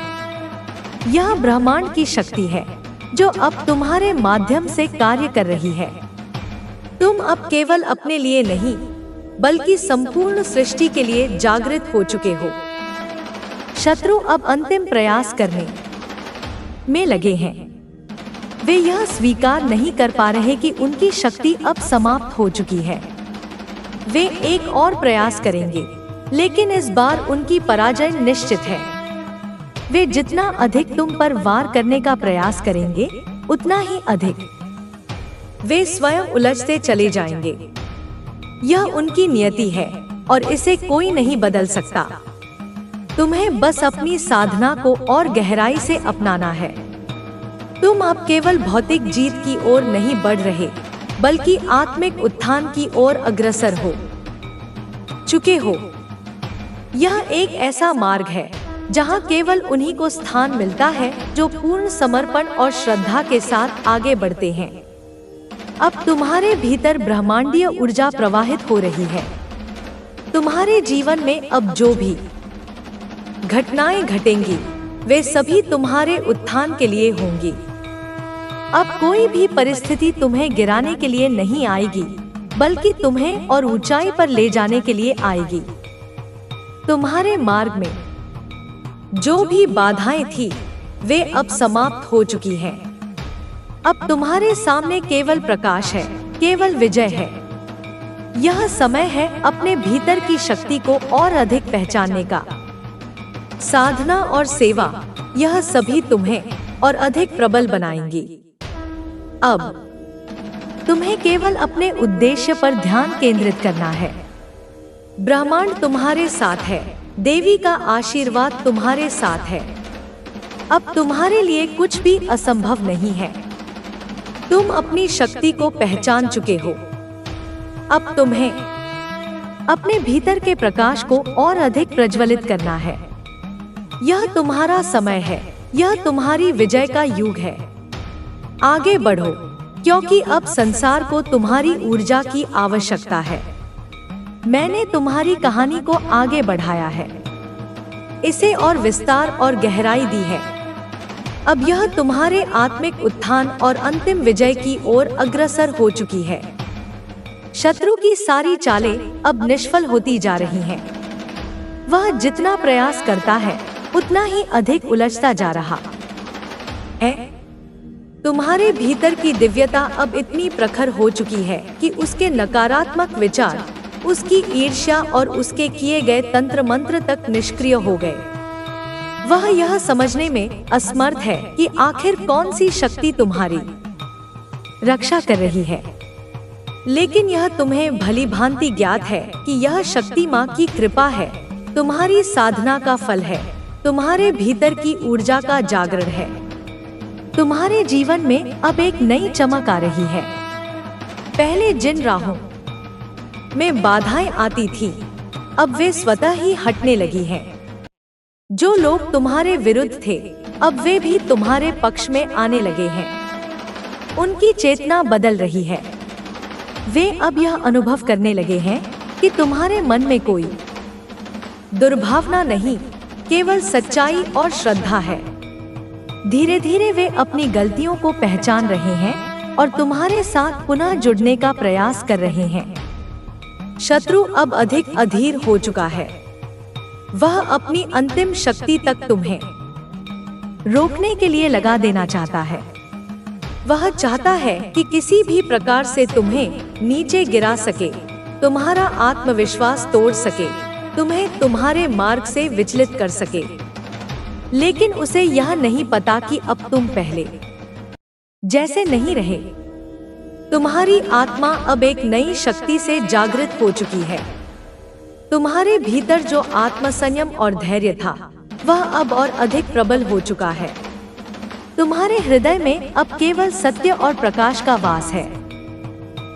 यह ब्रह्मांड की शक्ति है जो अब तुम्हारे माध्यम से कार्य कर रही है। तुम अब केवल अपने लिए नहीं बल्कि संपूर्ण सृष्टि के लिए जागृत हो चुके हो। शत्रु अब अंतिम प्रयास करने में लगे हैं। वे यह स्वीकार नहीं कर पा रहे कि उनकी शक्ति अब समाप्त हो चुकी है। वे एक और प्रयास करेंगे, लेकिन इस बार उनकी पराजय निश्चित है। वे जितना अधिक तुम पर वार करने का प्रयास करेंगे, उतना ही अधिक वे स्वयं उलझते चले जाएंगे। यह उनकी नियति है और इसे कोई नहीं बदल सकता। तुम्हें बस अपनी साधना को और गहराई से अपनाना है। तुम अब केवल भौतिक जीत की ओर नहीं बढ़ रहे, बल्कि आत्मिक उत्थान की ओर अग्रसर हो चुके हो। यह एक ऐसा मार्ग है जहां केवल उन्हीं को स्थान मिलता है जो पूर्ण समर्पण और श्रद्धा के साथ आगे बढ़ते हैं। अब तुम्हारे भीतर ब्रह्मांडीय ऊर्जा प्रवाहित हो रही है। तुम्हारे जीवन में अब जो भी घटनाएं घटेंगी, वे सभी तुम्हारे उत्थान के लिए होंगी। अब कोई भी परिस्थिति तुम्हें गिराने के लिए नहीं आएगी, बल्कि तुम्हें और ऊंचाई पर ले जाने के लिए आएगी। तुम्हारे मार्ग में जो भी बाधाएं थी, वे अब समाप्त हो चुकी हैं। अब तुम्हारे सामने केवल प्रकाश है, केवल विजय है। यह समय है अपने भीतर की शक्ति को और अधिक पहचानने का। साधना और सेवा, यह सभी तुम्हें और अधिक प्रबल बनाएंगी। अब तुम्हें केवल अपने उद्देश्य पर ध्यान केंद्रित करना है। ब्रह्मांड तुम्हारे साथ है, देवी का आशीर्वाद तुम्हारे साथ है। अब तुम्हारे लिए कुछ भी असंभव नहीं है। तुम अपनी शक्ति को पहचान चुके हो। अब तुम्हें अपने भीतर के प्रकाश को और अधिक प्रज्वलित करना है। यह तुम्हारा समय है, यह तुम्हारी विजय का युग है। आगे बढ़ो, क्योंकि अब संसार को तुम्हारी ऊर्जा की आवश्यकता है। मैंने तुम्हारी कहानी को आगे बढ़ाया है, इसे और विस्तार और गहराई दी है। अब यह तुम्हारे आत्मिक उत्थान और अंतिम विजय की ओर अग्रसर हो चुकी है। शत्रु की सारी चालें अब निष्फल होती जा रही हैं। वह जितना प्रयास करता है, उतना ही अधिक उलझता जा रहा है। तुम्हारे भीतर की दिव्यता अब इतनी प्रखर हो चुकी है कि उसके नकारात्मक विचार, उसकी ईर्ष्या और उसके किए गए तंत्र मंत्र तक निष्क्रिय हो गए। वह यह समझने में असमर्थ है कि आखिर कौन सी शक्ति तुम्हारी रक्षा कर रही है। लेकिन यह तुम्हें भली भांति ज्ञात है कि यह शक्ति माँ की कृपा है, तुम्हारी साधना का फल है, तुम्हारे भीतर की ऊर्जा का जागरण है। तुम्हारे जीवन में अब एक नई चमक आ रही है। पहले जिन राहों में बाधाएं आती थी, अब वे स्वतः ही हटने लगी हैं। जो लोग तुम्हारे विरुद्ध थे, अब वे भी तुम्हारे पक्ष में आने लगे हैं। उनकी चेतना बदल रही है। वे अब यह अनुभव करने लगे हैं कि तुम्हारे मन में कोई दुर्भावना नहीं, केवल सच्चाई और श्रद्धा है। धीरे धीरे वे अपनी गलतियों को पहचान रहे हैं और तुम्हारे साथ पुनः जुड़ने का प्रयास कर रहे हैं। शत्रु अब अधिक अधीर हो चुका है। वह अपनी अंतिम शक्ति तक तुम्हें रोकने के लिए लगा देना चाहता है। वह चाहता है कि किसी भी प्रकार से तुम्हें नीचे गिरा सके, तुम्हारा आत्मविश्वास तोड़ सके, तुम्हें तुम्हारे मार्ग से विचलित कर सके। लेकिन उसे यह नहीं पता कि अब तुम पहले जैसे नहीं रहे। तुम्हारी आत्मा अब एक नई शक्ति से जागृत हो चुकी है। तुम्हारे भीतर जो आत्मसंयम और धैर्य था, वह अब और अधिक प्रबल हो चुका है। तुम्हारे हृदय में अब केवल सत्य और प्रकाश का वास है।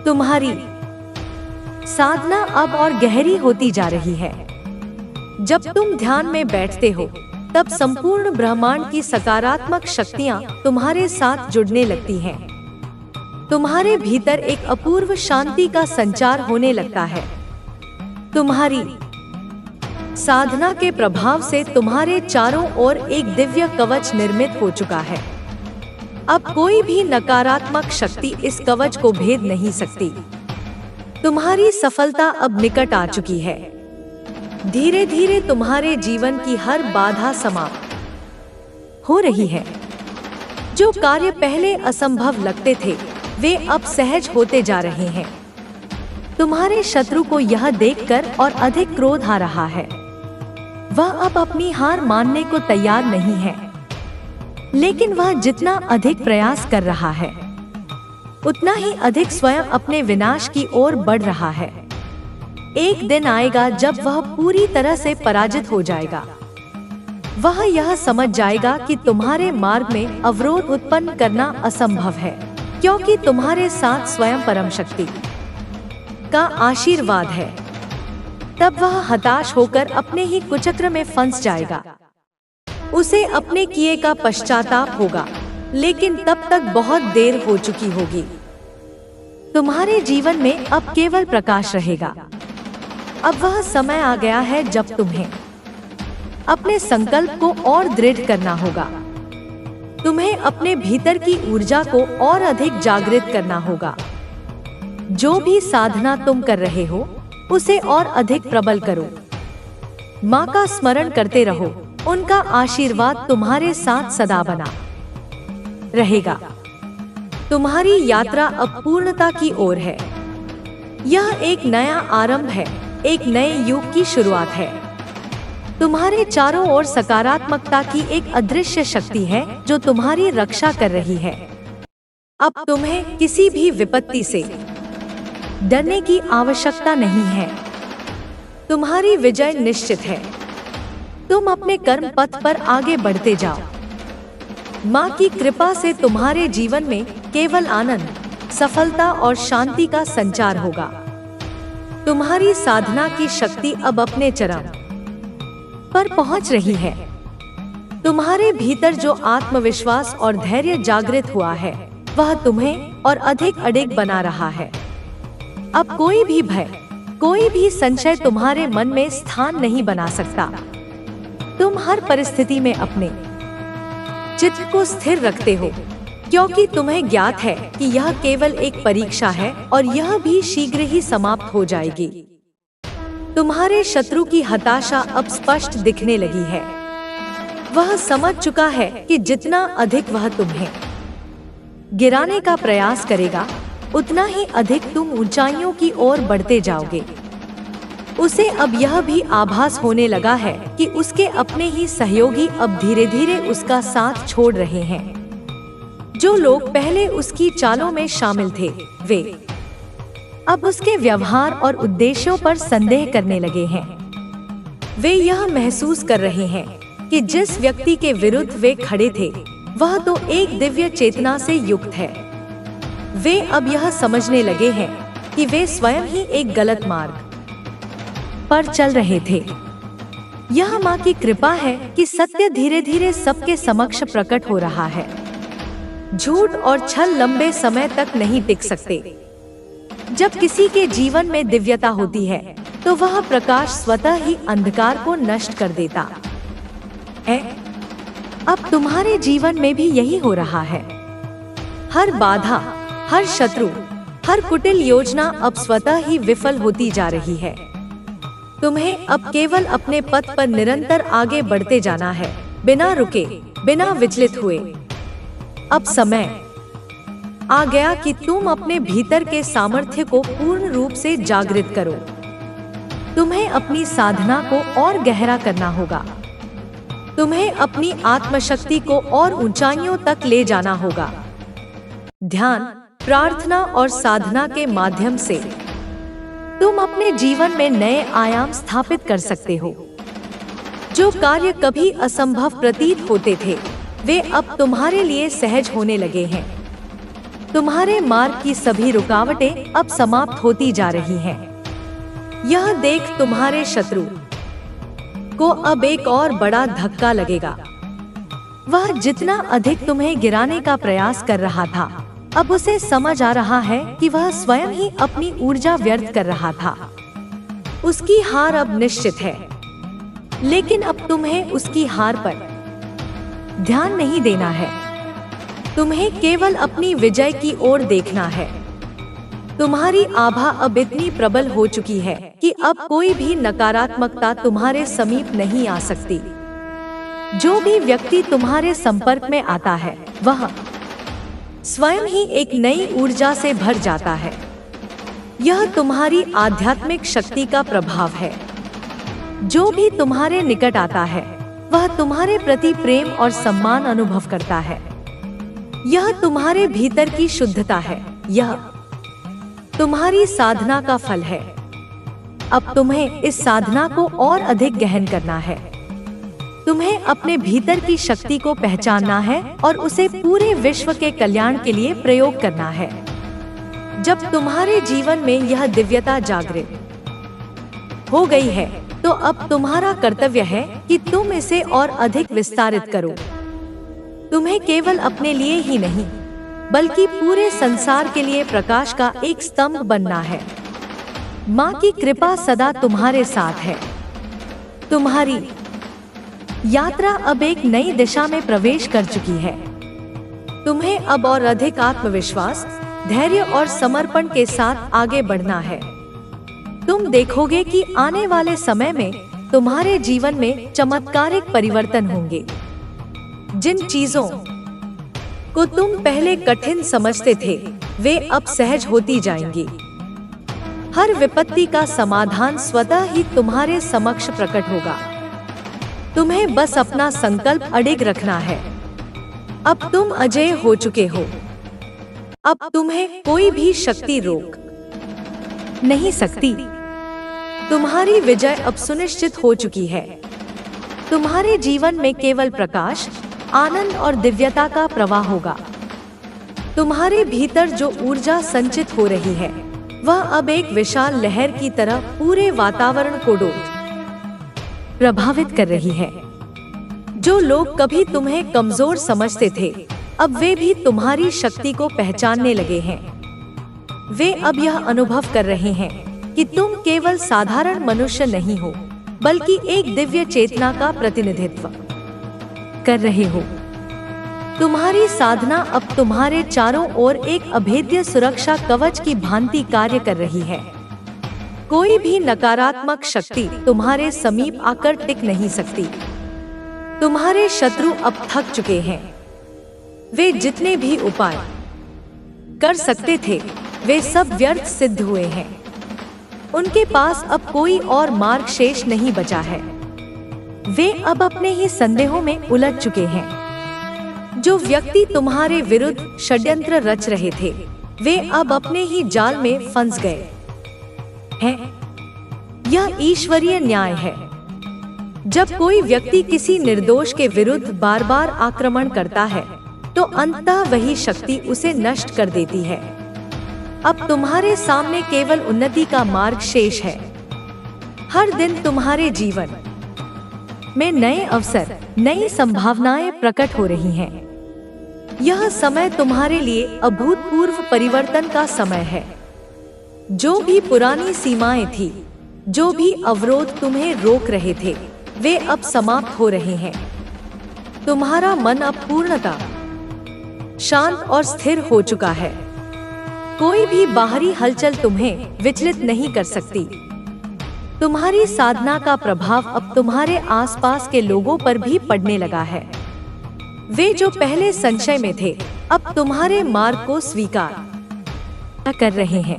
तुम्हारी साधना अब और गहरी होती जा रही है। जब तुम ध्यान में बैठते हो, तब संपूर्ण ब्रह्मांड की सकारात्मक शक्तियां तुम्हारे साथ जुड़ने लगती हैं। तुम्हारे भीतर एक अपूर्व शांति का संचार होने लगता है। तुम्हारी साधना के प्रभाव से तुम्हारे चारों ओर एक दिव्य कवच निर्मित हो चुका है। अब कोई भी नकारात्मक शक्ति इस कवच को भेद नहीं सकती। तुम्हारी सफलता अब निकट आ चुकी है। धीरे धीरे तुम्हारे जीवन की हर बाधा समाप्त हो रही है। जो कार्य पहले असंभव लगते थे, वे अब सहज होते जा रहे हैं। तुम्हारे शत्रु को यह देखकर और अधिक क्रोध आ रहा है। वह अब अपनी हार मानने को तैयार नहीं है, लेकिन वह जितना अधिक प्रयास कर रहा है, उतना ही अधिक स्वयं अपने विनाश की ओर बढ़ रहा है। एक दिन आएगा जब वह पूरी तरह से पराजित हो जाएगा। वह यह समझ जाएगा कि तुम्हारे मार्ग में अवरोध उत्पन्न करना असंभव है, क्योंकि तुम्हारे साथ स्वयं परम शक्ति का आशीर्वाद है। तब वह हताश होकर अपने ही कुचक्र में फंस जाएगा। उसे अपने किए का पश्चाताप होगा, लेकिन तब तक बहुत देर हो चुकी होगी। तुम्हारे जीवन में अब केवल प्रकाश रहेगा। अब वह समय आ गया है जब तुम्हें अपने संकल्प को और दृढ़ करना होगा। तुम्हें अपने भीतर की ऊर्जा को और अधिक जागृत करना होगा। जो भी साधना तुम कर रहे हो, उसे और अधिक प्रबल करो। माँ का स्मरण करते रहो। उनका आशीर्वाद तुम्हारे साथ सदा बना रहेगा। तुम्हारी यात्रा अब पूर्णता की ओर है। यह एक नया आरंभ है, एक नए युग की शुरुआत है। तुम्हारे चारों ओर सकारात्मकता की एक अदृश्य शक्ति है जो तुम्हारी रक्षा कर रही है। अब तुम्हें किसी भी विपत्ति से डरने की आवश्यकता नहीं है। तुम्हारी विजय निश्चित है। तुम अपने कर्म पथ पर आगे बढ़ते जाओ। माँ की कृपा से तुम्हारे जीवन में केवल आनंद, सफलता और शांति का संचार होगा। तुम्हारी साधना की शक्ति अब अपने चरम पर पहुंच रही है। तुम्हारे भीतर जो आत्मविश्वास और धैर्य जागृत हुआ है, वह तुम्हें और अधिक अडिग बना रहा है। अब कोई भी भय, कोई भी संशय तुम्हारे मन में स्थान नहीं बना सकता। तुम हर परिस्थिति में अपने चित्त को स्थिर रखते हो, क्योंकि तुम्हें ज्ञात है कि यह केवल एक परीक्षा है और यह भी शीघ्र ही समाप्त हो जाएगी। तुम्हारे शत्रु की हताशा अब स्पष्ट दिखने लगी है। वह समझ चुका है कि जितना अधिक वह तुम्हें गिराने का प्रयास करेगा, उतना ही अधिक तुम ऊंचाइयों की ओर बढ़ते जाओगे। उसे अब यह भी आभास होने लगा है कि उसके अपने ही सहयोगी अब धीरे धीरे उसका साथ छोड़ रहे हैं। जो लोग पहले उसकी चालों में शामिल थे, वे अब उसके व्यवहार और उद्देश्यों पर संदेह करने लगे हैं। वे यह महसूस कर रहे हैं कि जिस व्यक्ति के विरुद्ध वे खड़े थे, वह तो एक दिव्य चेतना से युक्त है। वे अब यह समझने लगे हैं कि वे स्वयं ही एक गलत मार्ग पर चल रहे थे। यह माँ की कृपा है कि सत्य धीरे धीरे सबके समक्ष प्रकट हो रहा है। झूठ और छल लंबे समय तक नहीं टिक सकते। जब किसी के जीवन में दिव्यता होती है, तो वह प्रकाश स्वतः ही अंधकार को नष्ट कर देता है। अब तुम्हारे जीवन में भी यही हो रहा है। हर बाधा, हर शत्रु, हर कुटिल योजना अब स्वतः ही विफल होती जा रही है। तुम्हें अब केवल अपने पथ पर निरंतर आगे बढ़ते जाना है, बिना रुके, बिना विचलित हुए। अब समय आ गया कि तुम अपने भीतर के सामर्थ्य को पूर्ण रूप से जागृत करो। तुम्हें अपनी साधना को और गहरा करना होगा। तुम्हें अपनी आत्मशक्ति को और ऊंचाइयों तक ले जाना होगा। ध्यान, प्रार्थना और साधना के माध्यम से तुम अपने जीवन में नए आयाम स्थापित कर सकते हो। जो कार्य कभी असंभव प्रतीत होते थे, वे अब तुम्हारे लिए सहज होने लगे हैं। तुम्हारे मार्ग की सभी रुकावटें अब समाप्त होती जा रही हैं। यह देख तुम्हारे शत्रु को अब एक और बड़ा धक्का लगेगा। वह जितना अधिक तुम्हें गिराने का प्रयास कर रहा था, अब उसे समझ आ रहा है कि वह स्वयं ही अपनी ऊर्जा व्यर्थ कर रहा था। उसकी हार अब निश्चित है। लेकिन अब तुम्हें उसकी हार पर ध्यान नहीं देना है। तुम्हें केवल अपनी विजय की ओर देखना है। तुम्हारी आभा अब इतनी प्रबल हो चुकी है कि अब कोई भी नकारात्मकता तुम्हारे समीप नहीं आ सकती। जो भी व्यक्ति तुम्हारे संपर्क में आता है वह स्वयं ही एक नई ऊर्जा से भर जाता है। यह तुम्हारी आध्यात्मिक शक्ति का प्रभाव है। जो भी तुम्हारे निकट आता है वह तुम्हारे प्रति प्रेम और सम्मान अनुभव करता है। यह तुम्हारे भीतर की शुद्धता है। यह तुम्हारी साधना का फल है। अब तुम्हें इस साधना को और अधिक गहन करना है। तुम्हें अपने भीतर की शक्ति को पहचानना है और उसे पूरे विश्व के कल्याण के लिए प्रयोग करना है। जब तुम्हारे जीवन में यह दिव्यता जागृत हो गई है तो अब तुम्हारा कर्तव्य है कि तुम इसे और अधिक विस्तारित करो। तुम्हें केवल अपने लिए ही नहीं बल्कि पूरे संसार के लिए प्रकाश का एक स्तंभ बनना है। माँ की कृपा सदा तुम्हारे साथ है। तुम्हारी यात्रा अब एक नई दिशा में प्रवेश कर चुकी है। तुम्हें अब और अधिक आत्मविश्वास, धैर्य और समर्पण के साथ आगे बढ़ना है। तुम देखोगे कि आने वाले समय में तुम्हारे जीवन में चमत्कारिक परिवर्तन होंगे। जिन चीजों को तुम पहले कठिन समझते थे वे अब सहज होती जाएंगी। हर विपत्ति का समाधान स्वतः ही तुम्हारे समक्ष प्रकट होगा। तुम्हें बस अपना संकल्प अडिग रखना है। अब तुम अजेय हो चुके हो। अब तुम्हें कोई भी शक्ति रोक नहीं सकती। तुम्हारी विजय अब सुनिश्चित हो चुकी है। तुम्हारे जीवन में केवल प्रकाश, आनंद और दिव्यता का प्रवाह होगा। तुम्हारे भीतर जो ऊर्जा संचित हो रही है वह अब एक विशाल लहर की तरह पूरे वातावरण को प्रभावित कर रही है। जो लोग कभी तुम्हें कमजोर समझते थे अब वे भी तुम्हारी शक्ति को पहचानने लगे हैं। वे अब यह अनुभव कर रहे हैं कि तुम केवल साधारण मनुष्य नहीं हो बल्कि एक दिव्य चेतना का प्रतिनिधित्व कर रहे हो। तुम्हारी साधना अब तुम्हारे चारों ओर एक अभेद्य सुरक्षा कवच की भांति कार्य कर रही है। कोई भी नकारात्मक शक्ति तुम्हारे समीप आकर टिक नहीं सकती। तुम्हारे शत्रु अब थक चुके हैं। वे जितने भी उपाय कर सकते थे वे सब व्यर्थ सिद्ध हुए हैं। उनके पास अब कोई और मार्ग शेष नहीं बचा है। वे अब अपने ही संदेहों में उलझ चुके हैं। जो व्यक्ति तुम्हारे विरुद्ध षड्यंत्र रच रहे थे वे अब अपने ही जाल में फंस गए हैं। यह ईश्वरीय न्याय है। जब कोई व्यक्ति किसी निर्दोष के विरुद्ध बार बार आक्रमण करता है तो अंततः वही शक्ति उसे नष्ट कर देती है। अब तुम्हारे सामने केवल उन्नति का मार्ग शेष है। हर दिन तुम्हारे जीवन में नए अवसर, नई संभावनाएं प्रकट हो रही हैं। यह समय तुम्हारे लिए अभूतपूर्व परिवर्तन का समय है। जो भी पुरानी सीमाएं थी, जो भी अवरोध तुम्हें रोक रहे थे, वे अब समाप्त हो रहे हैं। तुम्हारा मन अब पूर्णतः शांत और स्थिर हो चुका है। कोई भी बाहरी हलचल तुम्हें विचलित नहीं कर सकती। तुम्हारी साधना का प्रभाव अब तुम्हारे आसपास के लोगों पर भी पड़ने लगा है। वे जो पहले संशय में थे अब तुम्हारे मार्ग को स्वीकार कर रहे हैं।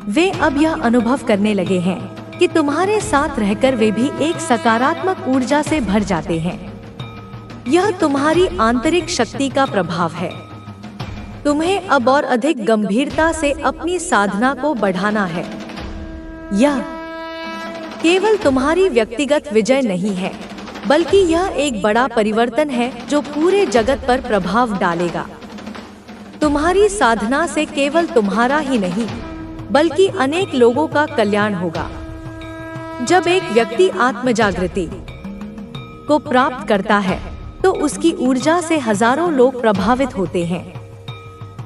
वे अब यह अनुभव करने लगे हैं कि तुम्हारे साथ रहकर वे भी एक सकारात्मक ऊर्जा से भर जाते हैं। यह तुम्हारी आंतरिक शक्ति का प्रभाव है। तुम्हें अब और अधिक गंभीरता से अपनी साधना को बढ़ाना है। यह केवल तुम्हारी व्यक्तिगत विजय नहीं है बल्कि यह एक बड़ा परिवर्तन है जो पूरे जगत पर प्रभाव डालेगा। तुम्हारी साधना से केवल तुम्हारा ही नहीं बल्कि अनेक लोगों का कल्याण होगा। जब एक व्यक्ति आत्मजागृति को प्राप्त करता है तो उसकी ऊर्जा से हजारों लोग प्रभावित होते हैं।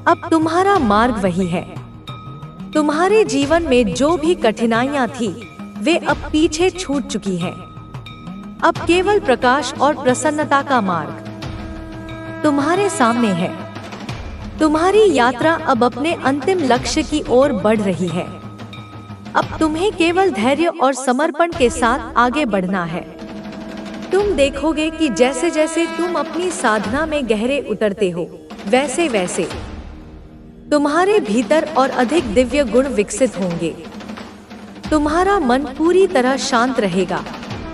अब तुम्हारा मार्ग वही है। तुम्हारे जीवन में जो भी कठिनाइयां थी वे अब पीछे छूट चुकी हैं। अब केवल प्रकाश और प्रसन्नता का मार्ग तुम्हारे सामने है। तुम्हारी यात्रा अब अपने अंतिम लक्ष्य की ओर बढ़ रही है। अब तुम्हें केवल धैर्य और समर्पण के साथ आगे बढ़ना है। तुम देखोगे कि जैसे जैसे तुम अपनी साधना में गहरे उतरते हो, वैसे वैसे तुम्हारे भीतर और अधिक दिव्य गुण विकसित होंगे। तुम्हारा मन पूरी तरह शांत रहेगा,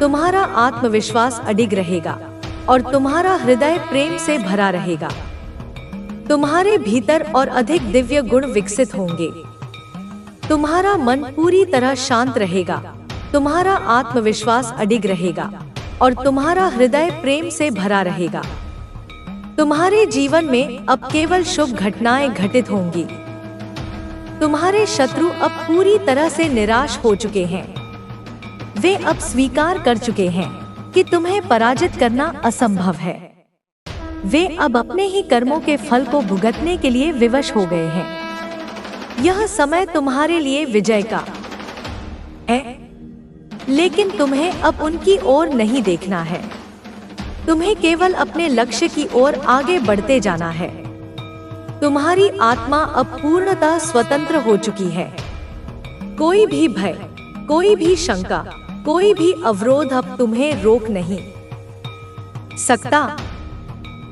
तुम्हारा आत्मविश्वास अडिग रहेगा और तुम्हारा हृदय प्रेम से भरा रहेगा। तुम्हारे भीतर और अधिक दिव्य गुण विकसित होंगे। तुम्हारा मन पूरी तरह शांत रहेगा, तुम्हारा आत्मविश्वास अडिग रहेगा और तुम्हारा हृदय प्रेम से भरा रहेगा। तुम्हारे जीवन में अब केवल शुभ घटनाएं घटित होंगी। तुम्हारे शत्रु अब पूरी तरह से निराश हो चुके हैं। वे अब स्वीकार कर चुके हैं कि तुम्हें पराजित करना असंभव है। वे अब अपने ही कर्मों के फल को भुगतने के लिए विवश हो गए हैं। यह समय तुम्हारे लिए विजय का है, लेकिन तुम्हें अब उनकी ओर नहीं देखना है। तुम्हें केवल अपने लक्ष्य की ओर आगे बढ़ते जाना है। तुम्हारी आत्मा अब पूर्णतः स्वतंत्र हो चुकी है। कोई भी भय, कोई भी शंका, कोई भी अवरोध अब तुम्हें रोक नहीं सकता।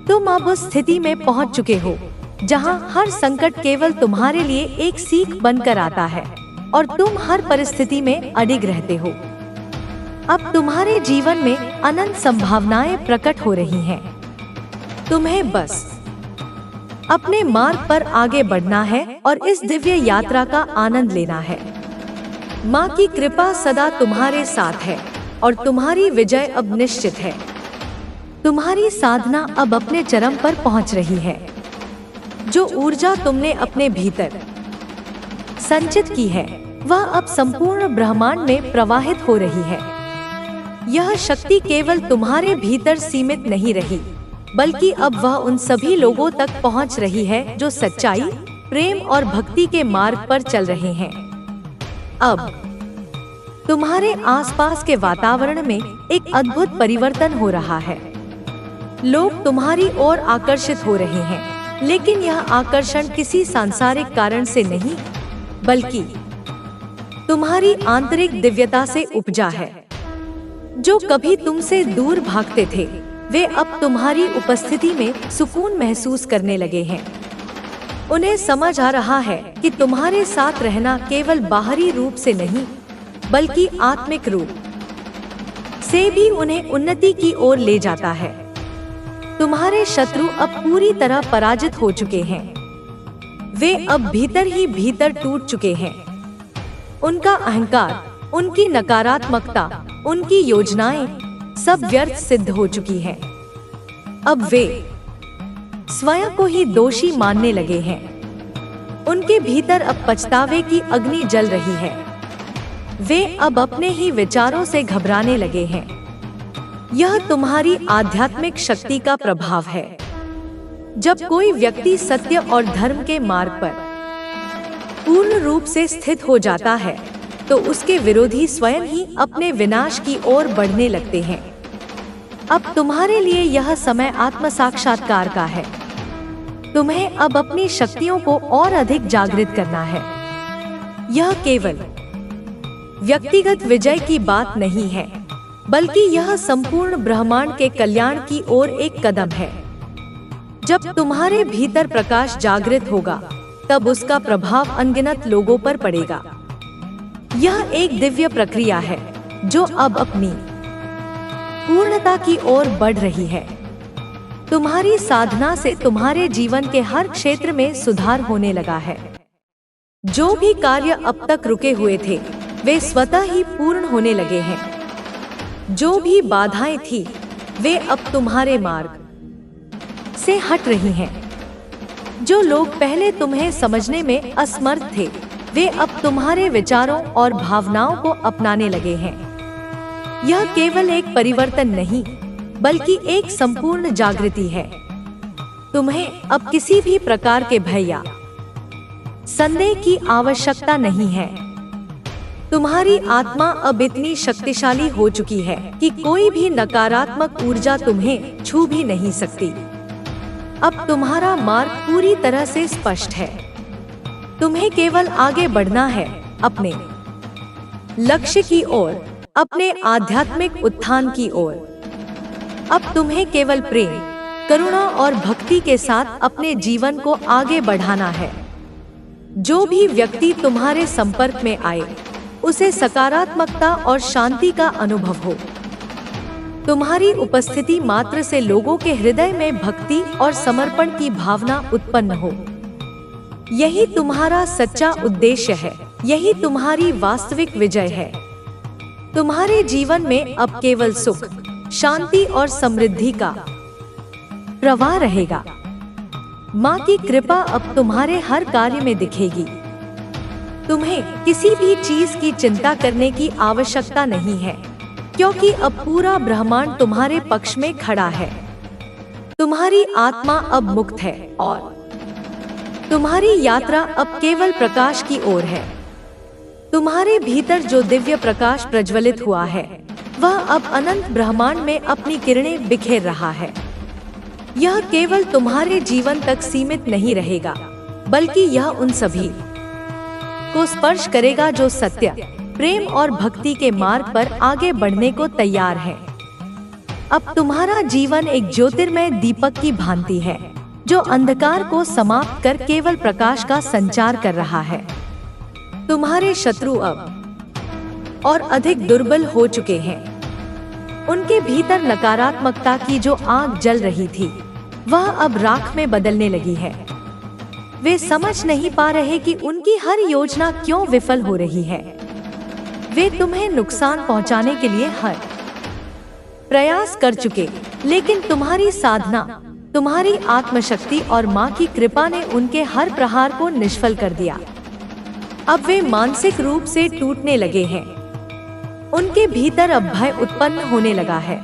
तुम अब उस स्थिति में पहुंच चुके हो जहां हर संकट केवल तुम्हारे लिए एक सीख बनकर आता है और तुम हर परिस्थिति में अडिग रहते हो। अब तुम्हारे जीवन में अनंत संभावनाएं प्रकट हो रही हैं। तुम्हें बस अपने मार्ग पर आगे बढ़ना है और इस दिव्य यात्रा का आनंद लेना है। माँ की कृपा सदा तुम्हारे साथ है और तुम्हारी विजय अब निश्चित है। तुम्हारी साधना अब अपने चरम पर पहुंच रही है। जो ऊर्जा तुमने अपने भीतर संचित की है, वह अब संपूर्ण ब्रह्मांड में प्रवाहित हो रही है। यह शक्ति केवल तुम्हारे भीतर सीमित नहीं रही, बल्कि अब वह उन सभी लोगों तक पहुंच रही है जो सच्चाई, प्रेम और भक्ति के मार्ग पर चल रहे हैं। अब तुम्हारे आसपास के वातावरण में एक अद्भुत परिवर्तन हो रहा है। लोग तुम्हारी ओर आकर्षित हो रहे हैं, लेकिन यह आकर्षण किसी सांसारिक कारण से नहीं, बल्कि तुम्हारी आंतरिक दिव्यता से उपजा है। जो कभी तुमसे दूर भागते थे, वे अब तुम्हारी उपस्थिति में सुकून महसूस करने लगे हैं। उन्हें समझ आ रहा है कि तुम्हारे साथ रहना केवल बाहरी रूप से नहीं, बल्कि आत्मिक रूप से भी उन्हें उन्नति की ओर ले जाता है। तुम्हारे शत्रु अब पूरी तरह पराजित हो चुके हैं। वे अब भीतर ही भीतर टूट चुके हैं। उनका अहंकार, उनकी नकारात्मकता, उनकी योजनाएं सब व्यर्थ सिद्ध हो चुकी हैं। अब वे स्वयं को ही दोषी मानने लगे हैं। उनके भीतर अब पछतावे की अग्नि जल रही है। वे अब अपने ही विचारों से घबराने लगे हैं। यह तुम्हारी आध्यात्मिक शक्ति का प्रभाव है। जब कोई व्यक्ति सत्य और धर्म के मार्ग पर पूर्ण रूप से स्थित हो जाता है, तो उसके विरोधी स्वयं ही अपने विनाश की ओर बढ़ने लगते हैं। अब तुम्हारे लिए यह समय आत्म साक्षात्कार का है। तुम्हें अब अपनी शक्तियों को और अधिक जागृत करना है। यह केवल व्यक्तिगत विजय की बात नहीं है, बल्कि यह संपूर्ण ब्रह्मांड के कल्याण की ओर एक कदम है। जब तुम्हारे भीतर प्रकाश जागृत होगा, तब उसका प्रभाव अनगिनत लोगों पर पड़ेगा। यह एक दिव्य प्रक्रिया है जो अब अपनी पूर्णता की ओर बढ़ रही है। तुम्हारी साधना से तुम्हारे जीवन के हर क्षेत्र में सुधार होने लगा है। जो भी कार्य अब तक रुके हुए थे, वे स्वतः ही पूर्ण होने लगे हैं। जो भी बाधाएं थी, वे अब तुम्हारे मार्ग से हट रही हैं। जो लोग पहले तुम्हें समझने में असमर्थ थे, वे अब तुम्हारे विचारों और भावनाओं को अपनाने लगे हैं। यह केवल एक परिवर्तन नहीं, बल्कि एक संपूर्ण जागृति है। तुम्हें अब किसी भी प्रकार के भय या संदेह की आवश्यकता नहीं है। तुम्हारी आत्मा अब इतनी शक्तिशाली हो चुकी है कि कोई भी नकारात्मक ऊर्जा तुम्हें छू भी नहीं सकती। अब तुम्हारा मार्ग पूरी तरह से स्पष्ट है। तुम्हें केवल आगे बढ़ना है, अपने लक्ष्य की ओर, अपने आध्यात्मिक उत्थान की ओर। अब तुम्हें केवल प्रेम, करुणा और भक्ति के साथ अपने जीवन को आगे बढ़ाना है। जो भी व्यक्ति तुम्हारे संपर्क में आए, उसे सकारात्मकता और शांति का अनुभव हो। तुम्हारी उपस्थिति मात्र से लोगों के हृदय में भक्ति और समर्पण की भावना उत्पन्न हो। यही तुम्हारा सच्चा उद्देश्य है, यही तुम्हारी वास्तविक विजय है। तुम्हारे जीवन में अब केवल सुख, शांति और समृद्धि का प्रवाह रहेगा। माँ की कृपा अब तुम्हारे हर कार्य में दिखेगी। तुम्हें किसी भी चीज की चिंता करने की आवश्यकता नहीं है, क्योंकि अब पूरा ब्रह्मांड तुम्हारे पक्ष में खड़ा है। तुम्हारी आत्मा अब मुक्त है और तुम्हारी यात्रा अब केवल प्रकाश की ओर है। तुम्हारे भीतर जो दिव्य प्रकाश प्रज्वलित हुआ है, वह अब अनंत ब्रह्मांड में अपनी किरणें बिखेर रहा है। यह केवल तुम्हारे जीवन तक सीमित नहीं रहेगा, बल्कि यह उन सभी को स्पर्श करेगा जो सत्य, प्रेम और भक्ति के मार्ग पर आगे बढ़ने को तैयार है। अब तुम्हारा जीवन एक ज्योतिर्मय दीपक की भांति है, जो अंधकार को समाप्त कर केवल प्रकाश का संचार कर रहा है। तुम्हारे शत्रु अब और अधिक दुर्बल हो चुके हैं। उनके भीतर नकारात्मकता की जो आग जल रही थी, वह अब राख में बदलने लगी है। वे समझ नहीं पा रहे कि उनकी हर योजना क्यों विफल हो रही है। वे तुम्हें नुकसान पहुंचाने के लिए हर प्रयास कर चुके, लेकिन तुम्हारी साधना, तुम्हारी आत्मशक्ति और माँ की कृपा ने उनके हर प्रहार को निष्फल कर दिया। अब वे मानसिक रूप से टूटने लगे हैं। उनके भीतर अब भय उत्पन्न होने लगा है।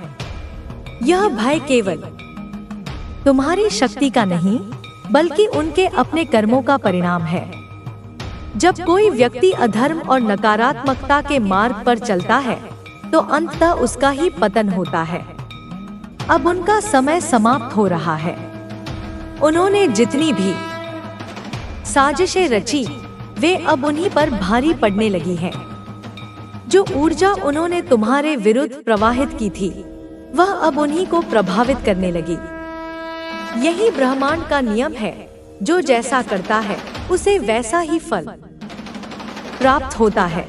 यह भय केवल तुम्हारी शक्ति का नहीं, बल्कि उनके अपने कर्मों का परिणाम है। जब कोई व्यक्ति अधर्म और नकारात्मकता के मार्ग पर चलता है, तो अंततः उसका ही पतन होता है। अब उनका समय समाप्त हो रहा है। उन्होंने जितनी भी साजिशें रची, वे अब उन्हीं पर भारी पड़ने लगी हैं। जो ऊर्जा उन्होंने तुम्हारे विरुद्ध प्रवाहित की थी, वह अब उन्हीं को प्रभावित करने लगी। यही ब्रह्मांड का नियम है, जो जैसा करता है उसे वैसा ही फल प्राप्त होता है।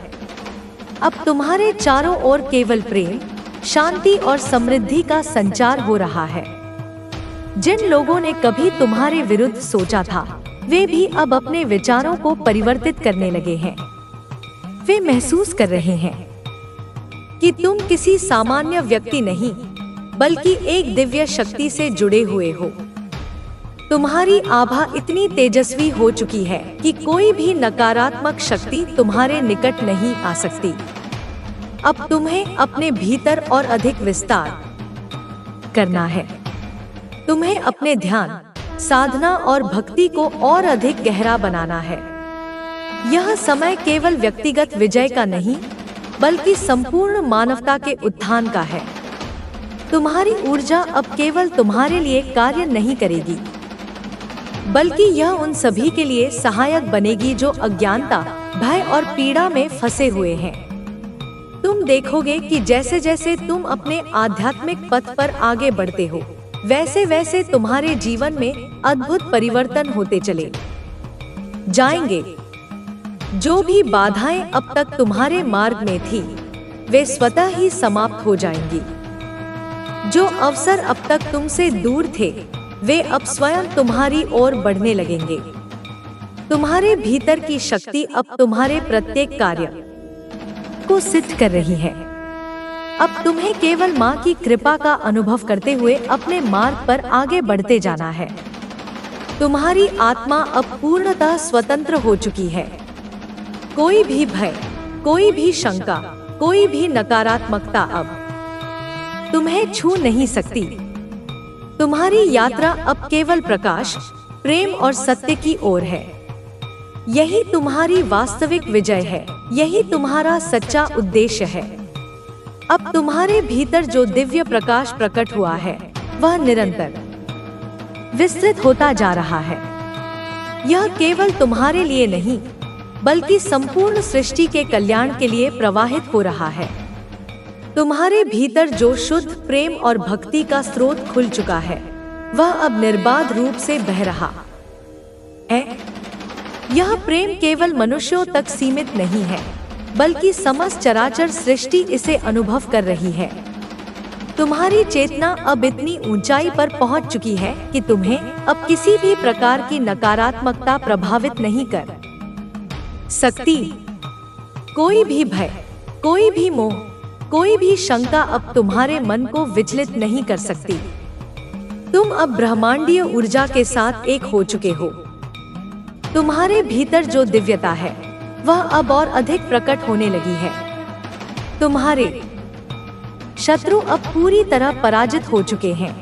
अब तुम्हारे चारों ओर केवल प्रेम, शांति और समृद्धि का संचार हो रहा है। जिन लोगों ने कभी तुम्हारे विरुद्ध सोचा था, वे भी अब अपने विचारों को परिवर्तित करने लगे हैं। वे महसूस कर रहे हैं कि तुम किसी सामान्य व्यक्ति नहीं, बल्कि एक दिव्य शक्ति से जुड़े हुए हो। तुम्हारी आभा इतनी तेजस्वी हो चुकी है कि कोई भी नकारात्मक शक्ति तुम्हारे निकट नहीं आ सकती। अब तुम्हें अपने भीतर और अधिक विस्तार करना है। तुम्हें अपने ध्यान, साधना और भक्ति को और अधिक गहरा बनाना है। यह समय केवल व्यक्तिगत विजय का नहीं, बल्कि संपूर्ण मानवता के उत्थान का है। तुम्हारी ऊर्जा अब केवल तुम्हारे लिए कार्य नहीं करेगी, बल्कि यह उन सभी के लिए सहायक बनेगी जो अज्ञानता, भय और पीड़ा में फंसे हुए हैं। तुम देखोगे कि जैसे जैसे तुम अपने आध्यात्मिक पथ पर आगे बढ़ते हो, वैसे वैसे तुम्हारे जीवन में अद्भुत परिवर्तन होते चले जाएंगे। जो भी बाधाएं अब तक तुम्हारे मार्ग में थी, वे स्वतः ही समाप्त हो जाएंगी। जो अवसर अब तक तुमसे दूर थे, वे अब स्वयं तुम्हारी ओर बढ़ने लगेंगे। तुम्हारे भीतर की शक्ति अब तुम्हारे प्रत्येक कार्य को सिद्ध कर रही है। अब तुम्हें केवल माँ की कृपा का अनुभव करते हुए अपने मार्ग पर आगे बढ़ते जाना है। तुम्हारी आत्मा अब पूर्णतः स्वतंत्र हो चुकी है। कोई भी भय, कोई भी शंका, कोई भी नकारात्मकता अब तुम्हें छू नहीं सकती। तुम्हारी यात्रा अब केवल प्रकाश, प्रेम और सत्य की ओर है। यही तुम्हारी वास्तविक विजय है, यही तुम्हारा सच्चा उद्देश्य है। अब तुम्हारे भीतर जो दिव्य प्रकाश प्रकट हुआ है वह निरंतर विस्तृत होता जा रहा है। यह केवल तुम्हारे लिए नहीं बल्कि संपूर्ण सृष्टि के कल्याण के लिए प्रवाहित हो रहा है। तुम्हारे भीतर जो शुद्ध प्रेम और भक्ति का स्रोत खुल चुका है वह अब निर्बाध रूप से बह रहा है। यह प्रेम केवल मनुष्यों तक सीमित नहीं है बल्कि समस्त चराचर सृष्टि इसे अनुभव कर रही है। तुम्हारी चेतना अब इतनी ऊंचाई पर पहुंच चुकी है कि तुम्हें अब किसी भी प्रकार की नकारात्मकता प्रभावित नहीं कर सकती। कोई भी भय, कोई भी मोह, कोई भी शंका अब तुम्हारे मन को विचलित नहीं कर सकती। तुम अब ब्रह्मांडीय ऊर्जा के साथ एक हो चुके हो। तुम्हारे भीतर जो दिव्यता है वह अब और अधिक प्रकट होने लगी है। तुम्हारे शत्रु अब पूरी तरह पराजित हो चुके हैं।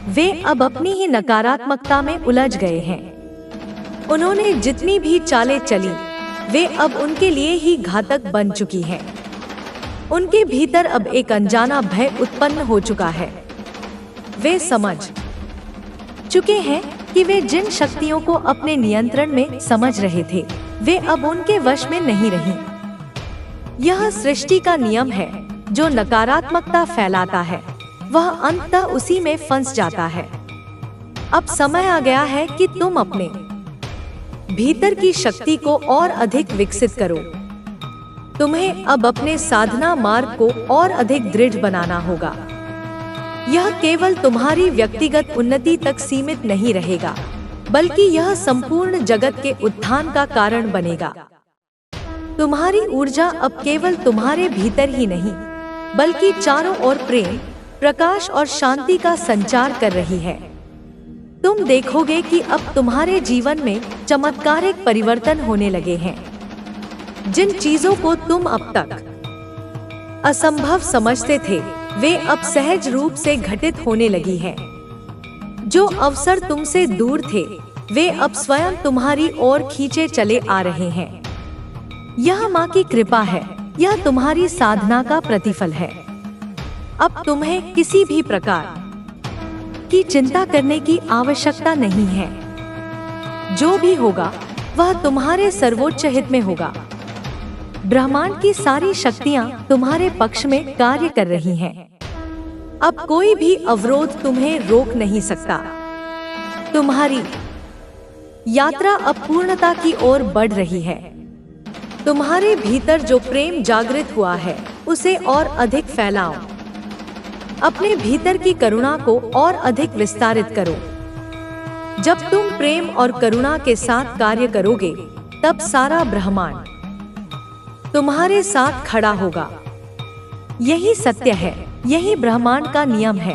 वे अब अपनी ही नकारात्मकता में उलझ गए हैं। उन्होंने जितनी भी चालें चली वे अब उनके लिए ही घातक बन चुकी हैं। उनके भीतर अब एक अनजाना भय उत्पन्न हो चुका है। वे समझ चुके हैं कि वे जिन शक्तियों को अपने नियंत्रण में समझ रहे थे वे अब उनके वश में नहीं रही। यह सृष्टि का नियम है, जो नकारात्मकता फैलाता है वह अंततः उसी में फंस जाता है। अब समय आ गया है कि तुम अपने भीतर की शक्ति को और अधिक विकसित करो। तुम्हें अब अपने साधना मार्ग को और अधिक दृढ़ बनाना होगा। यह केवल तुम्हारी व्यक्तिगत उन्नति तक सीमित नहीं रहेगा बल्कि यह संपूर्ण जगत के उत्थान का कारण बनेगा। तुम्हारी ऊर्जा अब केवल तुम्हारे भीतर ही नहीं बल्कि चारों ओर प्रेम, प्रकाश और शांति का संचार कर रही है। तुम देखोगे कि अब तुम्हारे जीवन में चमत्कारिक परिवर्तन होने लगे हैं। जिन चीजों को तुम अब तक असंभव समझते थे वे अब सहज रूप से घटित होने लगी हैं। जो अवसर तुमसे दूर थे वे अब स्वयं तुम्हारी ओर खींचे चले आ रहे हैं। यह माँ की कृपा है, यह तुम्हारी साधना का प्रतिफल है। अब तुम्हें किसी भी प्रकार की चिंता करने की आवश्यकता नहीं है। जो भी होगा वह तुम्हारे सर्वोच्च हित में होगा। ब्रह्मांड की सारी शक्तियां तुम्हारे पक्ष में कार्य कर रही हैं। अब कोई भी अवरोध तुम्हें रोक नहीं सकता। तुम्हारी यात्रा अब पूर्णता की ओर बढ़ रही है। तुम्हारे भीतर जो प्रेम जागृत हुआ है उसे और अधिक फैलाओ। अपने भीतर की करुणा को और अधिक विस्तारित करो। जब तुम प्रेम और करुणा के साथ कार्य करोगे तब सारा ब्रह्मांड तुम्हारे साथ खड़ा होगा। यही सत्य है, यही ब्रह्मांड का नियम है।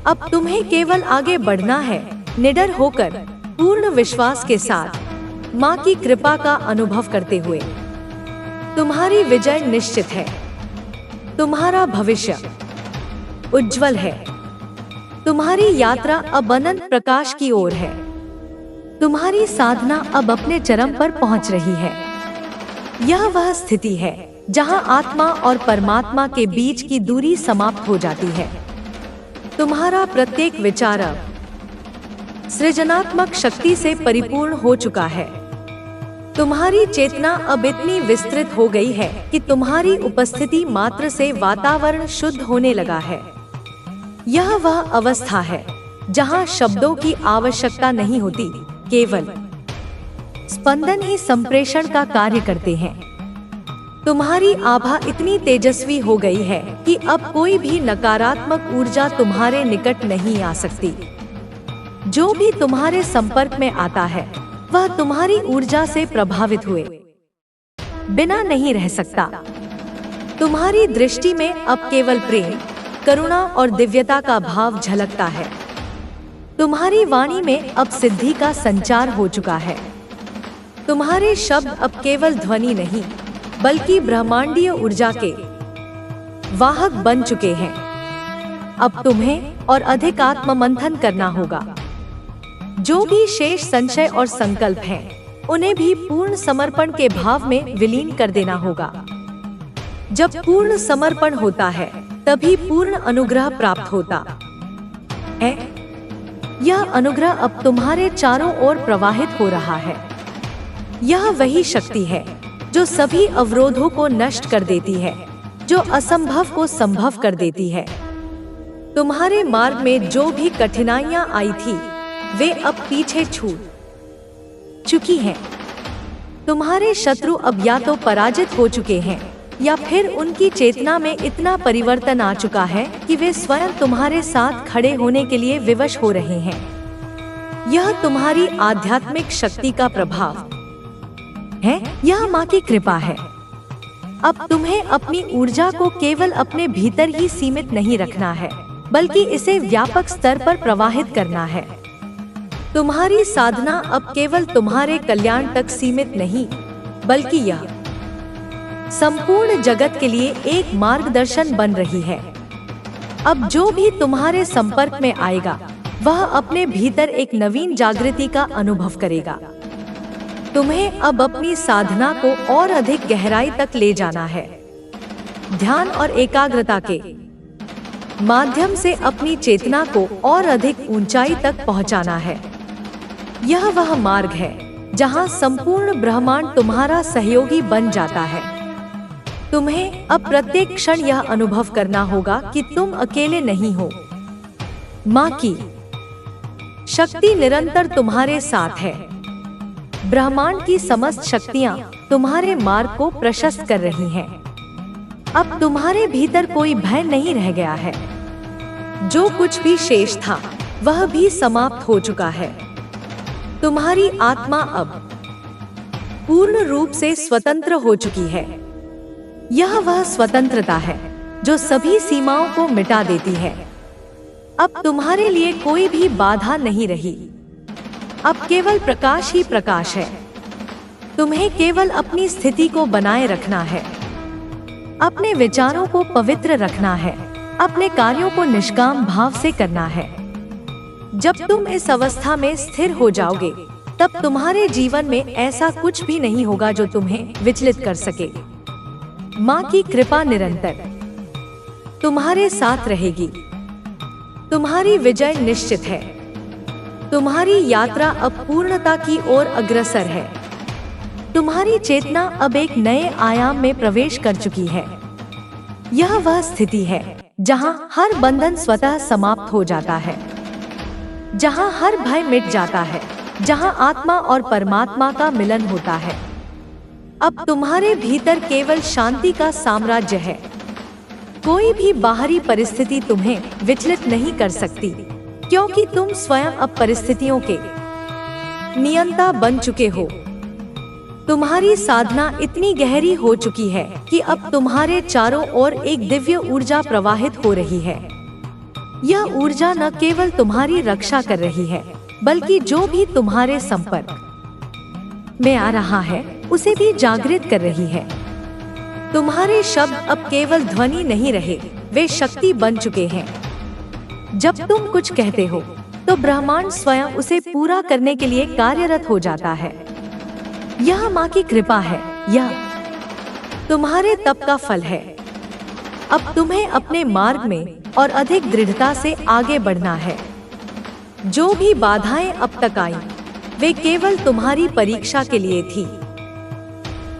अब तुम्हें केवल आगे बढ़ना है, निडर होकर, पूर्ण विश्वास के साथ, माँ की कृपा का अनुभव करते हुए। तुम्हारी विजय निश्चित है। तुम्हारा भविष्य उज्जवल है। तुम्हारी यात्रा अब अनंत प्रकाश की ओर है। तुम्हारी साधना अब अपने चरम पर पहुंच रही है। यह वह स्थिति है जहां आत्मा और परमात्मा के बीच की दूरी समाप्त हो जाती है। तुम्हारा प्रत्येक विचार अब सृजनात्मक शक्ति से परिपूर्ण हो चुका है। तुम्हारी चेतना अब इतनी विस्तृत हो गई है कि तुम्हारी उपस्थिति मात्र से वातावरण शुद्ध होने लगा है। यह वह अवस्था है जहां शब्दों की आवश्यकता नहीं होती, केवल स्पंदन ही संप्रेषण का कार्य करते हैं। तुम्हारी आभा इतनी तेजस्वी हो गई है कि अब कोई भी नकारात्मक ऊर्जा तुम्हारे निकट नहीं आ सकती। जो भी तुम्हारे संपर्क में आता है वह तुम्हारी ऊर्जा से प्रभावित हुए बिना नहीं रह सकता। तुम्हारी दृष्टि में अब केवल प्रेम, करुणा और दिव्यता का भाव झलकता है। तुम्हारी वाणी में अब सिद्धि का संचार हो चुका है। तुम्हारे शब्द अब केवल ध्वनि नहीं बल्कि ब्रह्मांडीय ऊर्जा के वाहक बन चुके हैं। अब तुम्हें और अधिक आत्ममंथन करना होगा। जो भी शेष संशय और संकल्प हैं, उन्हें भी पूर्ण समर्पण के भाव में विलीन कर देना होगा। जब पूर्ण समर्पण होता है तभी पूर्ण अनुग्रह प्राप्त होता है। यह अनुग्रह अब तुम्हारे चारों ओर प्रवाहित हो रहा है। यह वही शक्ति है जो सभी अवरोधों को नष्ट कर देती है, जो असंभव को संभव कर देती है। तुम्हारे मार्ग में जो भी कठिनाइयां आई थी वे अब पीछे छूट चुकी हैं। तुम्हारे शत्रु अब या तो पराजित हो चुके हैं या फिर उनकी चेतना में इतना परिवर्तन आ चुका है कि वे स्वयं तुम्हारे साथ खड़े होने के लिए विवश हो रहे हैं। यह तुम्हारी आध्यात्मिक शक्ति का प्रभाव है, यह माँ की कृपा है। अब तुम्हें अपनी ऊर्जा को केवल अपने भीतर ही सीमित नहीं रखना है, बल्कि इसे व्यापक स्तर पर प्रवाहित करना है। तुम्हारी साधना अब केवल तुम्हारे कल्याण तक सीमित नहीं, बल्कि यह संपूर्ण जगत के लिए एक मार्गदर्शन बन रही है। अब जो भी तुम्हारे संपर्क में आएगा वह अपने भीतर एक नवीन जागृति का अनुभव करेगा। तुम्हें अब अपनी साधना को और अधिक गहराई तक ले जाना है। ध्यान और एकाग्रता के माध्यम से अपनी चेतना को और अधिक ऊंचाई तक पहुंचाना है। यह वह मार्ग है जहां संपूर्ण ब्रह्मांड तुम्हारा सहयोगी बन जाता है। तुम्हें अब प्रत्येक क्षण यह अनुभव करना होगा कि तुम अकेले नहीं हो। माँ की शक्ति निरंतर तुम्हारे साथ है। ब्रह्मांड की समस्त शक्तियाँ तुम्हारे मार्ग को प्रशस्त कर रही हैं। अब तुम्हारे भीतर कोई भय नहीं रह गया है। जो कुछ भी शेष था वह भी समाप्त हो चुका है। तुम्हारी आत्मा अब पूर्ण रूप से स्वतंत्र हो चुकी है। यह वह स्वतंत्रता है जो सभी सीमाओं को मिटा देती है। अब तुम्हारे लिए कोई भी बाधा नहीं रही। अब केवल प्रकाश ही प्रकाश है। तुम्हें केवल अपनी स्थिति को बनाए रखना है, अपने विचारों को पवित्र रखना है, अपने कार्यों को निष्काम भाव से करना है। जब तुम इस अवस्था में स्थिर हो जाओगे तब तुम्हारे जीवन में ऐसा कुछ भी नहीं होगा जो तुम्हें विचलित कर सके। माँ की कृपा निरंतर तुम्हारे साथ रहेगी। तुम्हारी विजय निश्चित है। तुम्हारी यात्रा अब पूर्णता की ओर अग्रसर है। तुम्हारी चेतना अब एक नए आयाम में प्रवेश कर चुकी है। यह वह स्थिति है जहां हर बंधन स्वतः समाप्त हो जाता है, जहां हर भय मिट जाता है, जहां आत्मा और परमात्मा का मिलन होता है। अब तुम्हारे भीतर केवल शांति का साम्राज्य है। कोई भी बाहरी परिस्थिति तुम्हें विचलित नहीं कर सकती, क्योंकि तुम स्वयं अब परिस्थितियों के नियंता बन चुके हो। तुम्हारी साधना इतनी गहरी हो चुकी है कि अब तुम्हारे चारों ओर एक दिव्य ऊर्जा प्रवाहित हो रही है। यह ऊर्जा न केवल तुम्हारी रक्षा कर रही है, बल्कि जो भी तुम्हारे संपर्क में आ रहा है उसे भी जागृत कर रही है। तुम्हारे शब्द अब केवल ध्वनि नहीं रहे, वे शक्ति बन चुके हैं। जब तुम कुछ कहते हो तो ब्रह्मांड स्वयं उसे पूरा करने के लिए कार्यरत हो जाता है। यह माँ की कृपा है, यह तुम्हारे तप का फल है। अब तुम्हें अपने मार्ग में और अधिक दृढ़ता से आगे बढ़ना है। जो भी बाधाएं अब तक आई वे केवल तुम्हारी परीक्षा के लिए थी।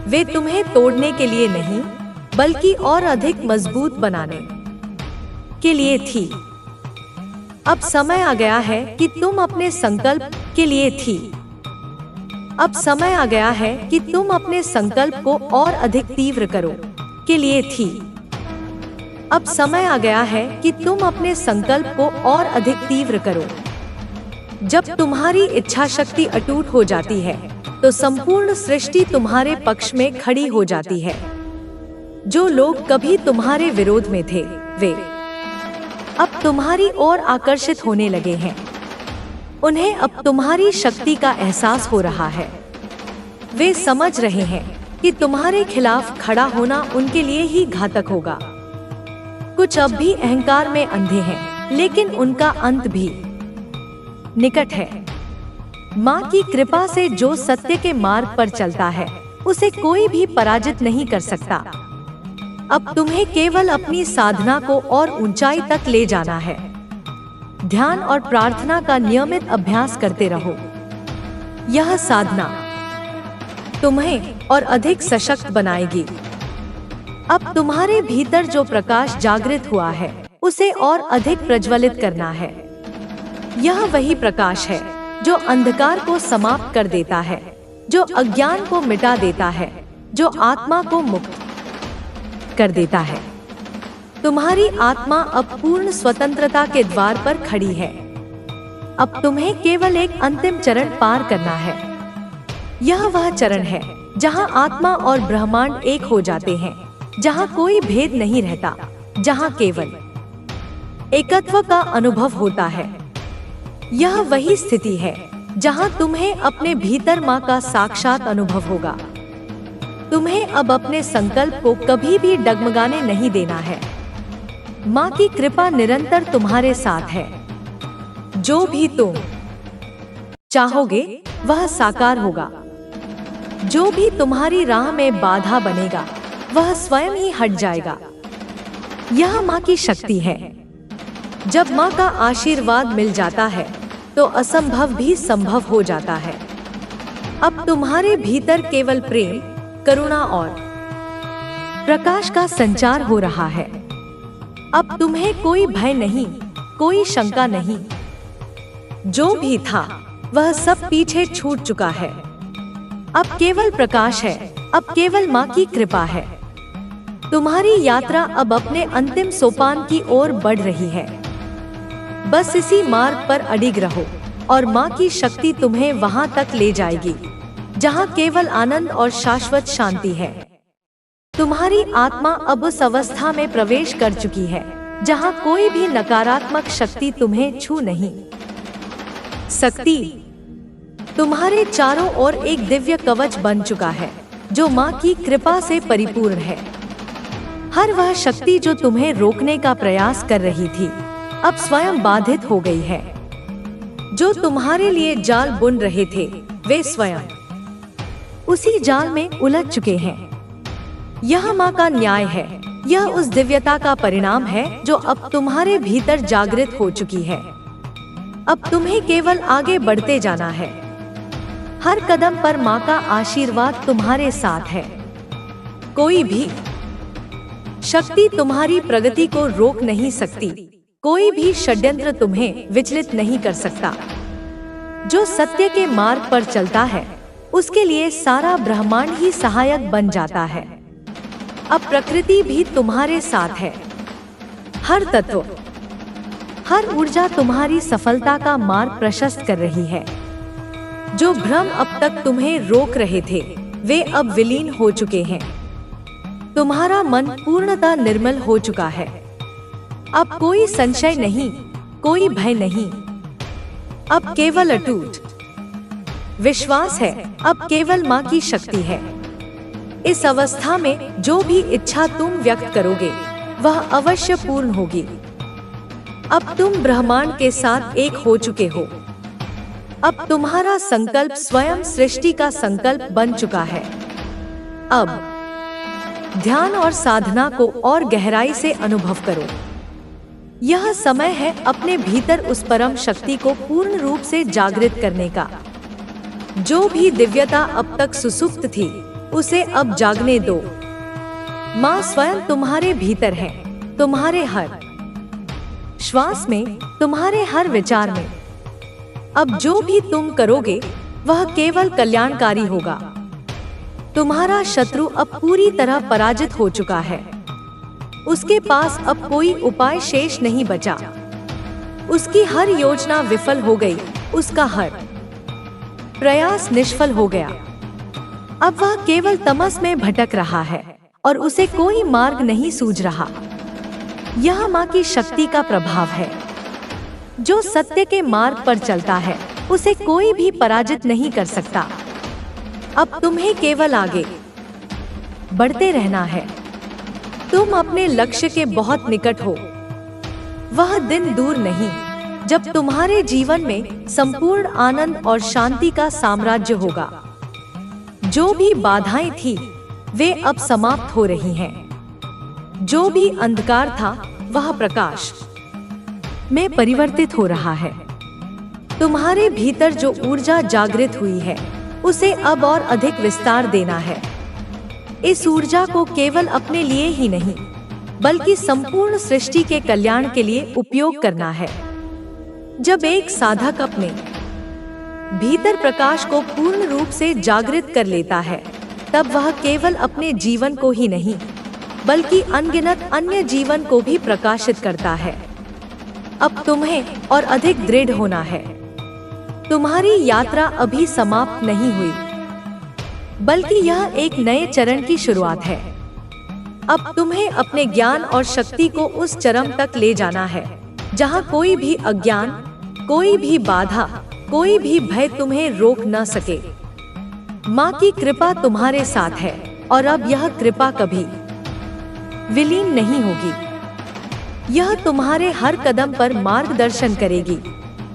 वे तुम्हें तोड़ने के लिए नहीं, बल्कि और अधिक मजबूत बनाने के लिए थी। अब समय आ गया है कि तुम अपने संकल्प के लिए थी। अब समय आ गया है कि तुम अपने संकल्प को और अधिक तीव्र करो के लिए थी। अब समय आ गया है कि तुम अपने संकल्प को और अधिक तीव्र करो। जब तुम्हारी इच्छा शक्ति अटूट हो जाती है तो संपूर्ण सृष्टि तुम्हारे पक्ष में खड़ी हो जाती है। जो लोग कभी तुम्हारे विरोध में थे वे अब तुम्हारी ओर आकर्षित होने लगे हैं। उन्हें अब तुम्हारी शक्ति का एहसास हो रहा है। वे समझ रहे हैं कि तुम्हारे खिलाफ खड़ा होना उनके लिए ही घातक होगा। कुछ अब भी अहंकार में अंधे हैं, लेकिन उनका अंत भी निकट है। माँ की कृपा से जो सत्य के मार्ग पर चलता है उसे कोई भी पराजित नहीं कर सकता। अब तुम्हें केवल अपनी साधना को और ऊंचाई तक ले जाना है। ध्यान और प्रार्थना का नियमित अभ्यास करते रहो। यह साधना तुम्हें और अधिक सशक्त बनाएगी। अब तुम्हारे भीतर जो प्रकाश जागृत हुआ है उसे और अधिक प्रज्वलित करना है। यह वही प्रकाश है जो अंधकार को समाप्त कर देता है, जो अज्ञान को मिटा देता है, जो आत्मा को मुक्त कर देता है। तुम्हारी आत्मा अब पूर्ण स्वतंत्रता के द्वार पर खड़ी है। अब तुम्हें केवल एक अंतिम चरण पार करना है। यह वह चरण है जहां आत्मा और ब्रह्मांड एक हो जाते हैं, जहां कोई भेद नहीं रहता, जहां केवल एकत्व का अनुभव होता है। यह वही स्थिति है जहां तुम्हें अपने भीतर माँ का साक्षात अनुभव होगा। तुम्हें अब अपने संकल्प को कभी भी डगमगाने नहीं देना है। माँ की कृपा निरंतर तुम्हारे साथ है। जो भी तुम चाहोगे वह साकार होगा। जो भी तुम्हारी राह में बाधा बनेगा वह स्वयं ही हट जाएगा। यह माँ की शक्ति है। जब माँ का आशीर्वाद मिल जाता है तो असंभव भी संभव हो जाता है। अब तुम्हारे भीतर केवल प्रेम, करुणा और प्रकाश का संचार हो रहा है। अब तुम्हें कोई भय नहीं, कोई शंका नहीं। जो भी था वह सब पीछे छूट चुका है। अब केवल प्रकाश है, अब केवल माँ की कृपा है। तुम्हारी यात्रा अब अपने अंतिम सोपान की ओर बढ़ रही है। बस इसी मार्ग पर अडिग रहो और माँ की शक्ति तुम्हें वहां तक ले जाएगी जहां केवल आनंद और शाश्वत शांति है। तुम्हारी आत्मा अब उस अवस्था में प्रवेश कर चुकी है जहां कोई भी नकारात्मक शक्ति तुम्हें छू नहीं सकती। तुम्हारे चारों ओर एक दिव्य कवच बन चुका है जो माँ की कृपा से परिपूर्ण है। हर वह शक्ति जो तुम्हें रोकने का प्रयास कर रही थी अब स्वयं बाधित हो गई है। जो तुम्हारे लिए जाल बुन रहे थे वे स्वयं उसी जाल में उलझ चुके हैं। यह माँ का न्याय है। यह उस दिव्यता का परिणाम है जो अब तुम्हारे भीतर जागृत हो चुकी है। अब तुम्हें केवल आगे बढ़ते जाना है। हर कदम पर माँ का आशीर्वाद तुम्हारे साथ है। कोई भी शक्ति तुम्हारी प्रगति को रोक नहीं सकती। कोई भी षड्यंत्र तुम्हें विचलित नहीं कर सकता। जो सत्य के मार्ग पर चलता है उसके लिए सारा ब्रह्मांड ही सहायक बन जाता है। अब प्रकृति भी तुम्हारे साथ है। हर तत्व, हर ऊर्जा तुम्हारी सफलता का मार्ग प्रशस्त कर रही है। जो भ्रम अब तक तुम्हें रोक रहे थे वे अब विलीन हो चुके हैं। तुम्हारा मन पूर्णतः निर्मल हो चुका है। अब कोई संशय नहीं, कोई भय नहीं। अब केवल अटूट विश्वास है। अब केवल माँ की शक्ति है। इस अवस्था में जो भी इच्छा तुम व्यक्त करोगे वह अवश्य पूर्ण होगी। अब तुम ब्रह्मांड के साथ एक हो चुके हो। अब तुम्हारा संकल्प स्वयं सृष्टि का संकल्प बन चुका है। अब ध्यान और साधना को और गहराई से अनुभव करो। यह समय है अपने भीतर उस परम शक्ति को पूर्ण रूप से जागृत करने का। जो भी दिव्यता अब तक सुसुप्त थी उसे अब जागने दो। माँ स्वयं तुम्हारे भीतर है, तुम्हारे हर श्वास में, तुम्हारे हर विचार में। अब जो भी तुम करोगे वह केवल कल्याणकारी होगा। तुम्हारा शत्रु अब पूरी तरह पराजित हो चुका है। उसके पास अब कोई उपाय शेष नहीं बचा। उसकी हर योजना विफल हो गई, उसका हर प्रयास निष्फल हो गया। अब वह केवल तमस में भटक रहा है और उसे कोई मार्ग नहीं सूझ रहा। यह माँ की शक्ति का प्रभाव है। जो सत्य के मार्ग पर चलता है उसे कोई भी पराजित नहीं कर सकता। अब तुम्हें केवल आगे बढ़ते रहना है। तुम अपने लक्ष्य के बहुत निकट हो। वह दिन दूर नहीं। जब तुम्हारे जीवन में संपूर्ण आनंद और शांति का साम्राज्य होगा। जो भी बाधाएं थी वे अब समाप्त हो रही हैं। जो भी अंधकार था वह प्रकाश में परिवर्तित हो रहा है। तुम्हारे भीतर जो ऊर्जा जागृत हुई है उसे अब और अधिक विस्तार देना है। इस ऊर्जा को केवल अपने लिए ही नहीं बल्कि संपूर्ण सृष्टि के कल्याण के लिए उपयोग करना है। जब एक साधक अपने भीतर प्रकाश को पूर्ण रूप से जागृत कर लेता है तब वह केवल अपने जीवन को ही नहीं बल्कि अनगिनत अन्य जीवन को भी प्रकाशित करता है। अब तुम्हें और अधिक दृढ़ होना है। तुम्हारी यात्रा अभी समाप्त नहीं हुई बल्कि यह एक नए चरण की शुरुआत है। अब तुम्हें अपने ज्ञान और शक्ति को उस चरम तक ले जाना है जहां कोई भी अज्ञान, कोई भी बाधा, कोई भी भय तुम्हें रोक न सके। माँ की कृपा तुम्हारे साथ है और अब यह कृपा कभी विलीन नहीं होगी। यह तुम्हारे हर कदम पर मार्गदर्शन करेगी,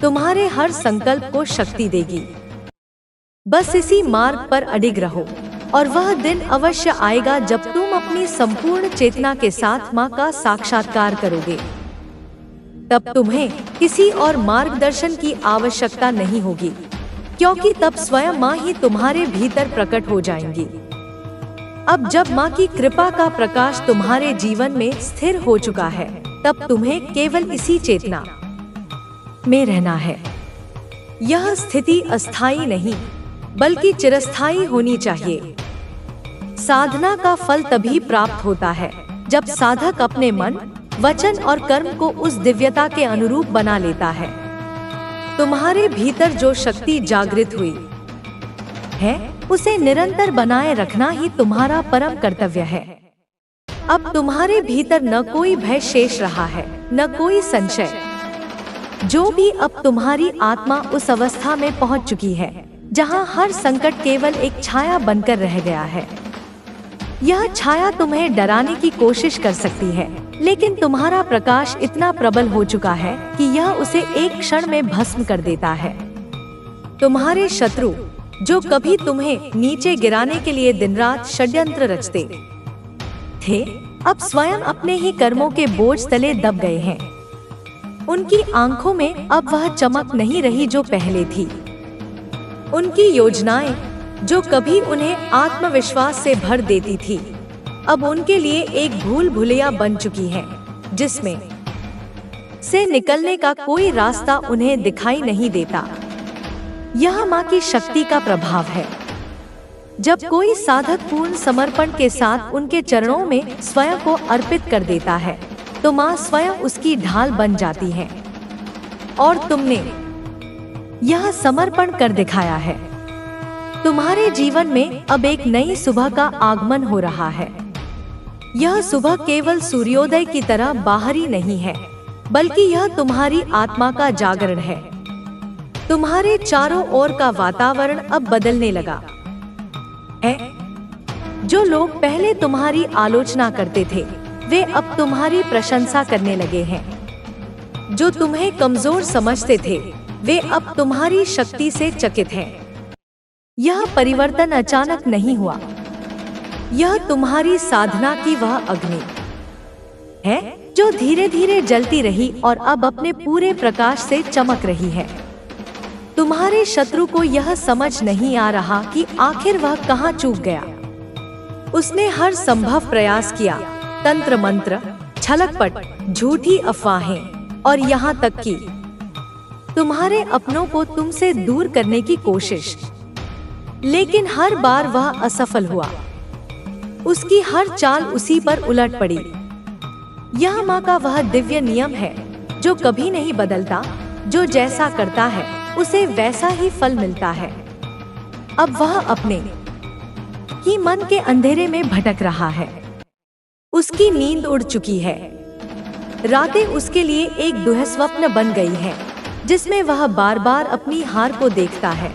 तुम्हारे हर संकल्प को शक्ति देगी। बस इसी मार्ग पर अडिग रहो और वह दिन अवश्य आएगा जब तुम अपनी संपूर्ण चेतना के साथ माँ का साक्षात्कार करोगे। तब तुम्हें किसी और मार्गदर्शन की आवश्यकता नहीं होगी क्योंकि तब स्वयं माँ ही तुम्हारे भीतर प्रकट हो जाएंगी। अब जब माँ की कृपा का प्रकाश तुम्हारे जीवन में स्थिर हो चुका है तब तुम्हें केवल इसी चेतना में रहना है। यह स्थिति अस्थायी नहीं बल्कि चिरस्थायी होनी चाहिए। साधना का फल तभी प्राप्त होता है जब साधक अपने मन, वचन और कर्म को उस दिव्यता के अनुरूप बना लेता है। तुम्हारे भीतर जो शक्ति जागृत हुई है उसे निरंतर बनाए रखना ही तुम्हारा परम कर्तव्य है। अब तुम्हारे भीतर न कोई भय शेष रहा है, न कोई संशय। जो भी अब तुम्हारी आत्मा उस अवस्था में पहुंच चुकी है जहां हर संकट केवल एक छाया बनकर रह गया है। यह छाया तुम्हें डराने की कोशिश कर सकती है, लेकिन तुम्हारा प्रकाश इतना प्रबल हो चुका है कि यह उसे एक क्षण में भस्म कर देता है। तुम्हारे शत्रु जो कभी तुम्हें नीचे गिराने के लिए दिन रात षड्यंत्र रचते थे, अब स्वयं अपने ही कर्मों के बोझ तले दब गए हैं। उनकी आंखों में अब वह चमक नहीं रही जो पहले थी। उनकी योजनाएं जो कभी उन्हें आत्मविश्वास से भर देती थी अब उनके लिए एक भूल भुलैया बन चुकी है जिसमें से निकलने का कोई रास्ता उन्हें दिखाई नहीं देता। यह माँ की शक्ति का प्रभाव है। जब कोई साधक पूर्ण समर्पण के साथ उनके चरणों में स्वयं को अर्पित कर देता है तो माँ स्वयं उसकी ढाल बन जाती है। और तुमने यह समर्पण कर दिखाया है। तुम्हारे जीवन में अब एक नई सुबह का आगमन हो रहा है। यह सुबह केवल सूर्योदय की तरह बाहरी नहीं है बल्कि यह तुम्हारी आत्मा का जागरण है। तुम्हारे चारों ओर का वातावरण अब बदलने लगा है। जो लोग पहले तुम्हारी आलोचना करते थे वे अब तुम्हारी प्रशंसा करने लगे हैं। जो तुम्हें कमजोर समझते थे वे अब तुम्हारी शक्ति से चकित हैं। यह परिवर्तन अचानक नहीं हुआ। यह तुम्हारी साधना की वह अग्नि है जो धीरे धीरे जलती रही और अब अपने पूरे प्रकाश से चमक रही है। तुम्हारे शत्रु को यह समझ नहीं आ रहा कि आखिर वह कहाँ चूक गया। उसने हर संभव प्रयास किया, तंत्र मंत्र, छलकपट, झूठी अफवाहें और यहाँ तक कि तुम्हारे अपनों को तुमसे दूर करने की कोशिश, लेकिन हर बार वह असफल हुआ। उसकी हर चाल उसी पर उलट पड़ी। यह माँ का वह दिव्य नियम है जो कभी नहीं बदलता। जो जैसा करता है उसे वैसा ही फल मिलता है। अब वह अपने ही मन के अंधेरे में भटक रहा है। उसकी नींद उड़ चुकी है। रातें उसके लिए एक दुःस्वप्न बन गई हैं, जिसमें वह बार बार अपनी हार को देखता है।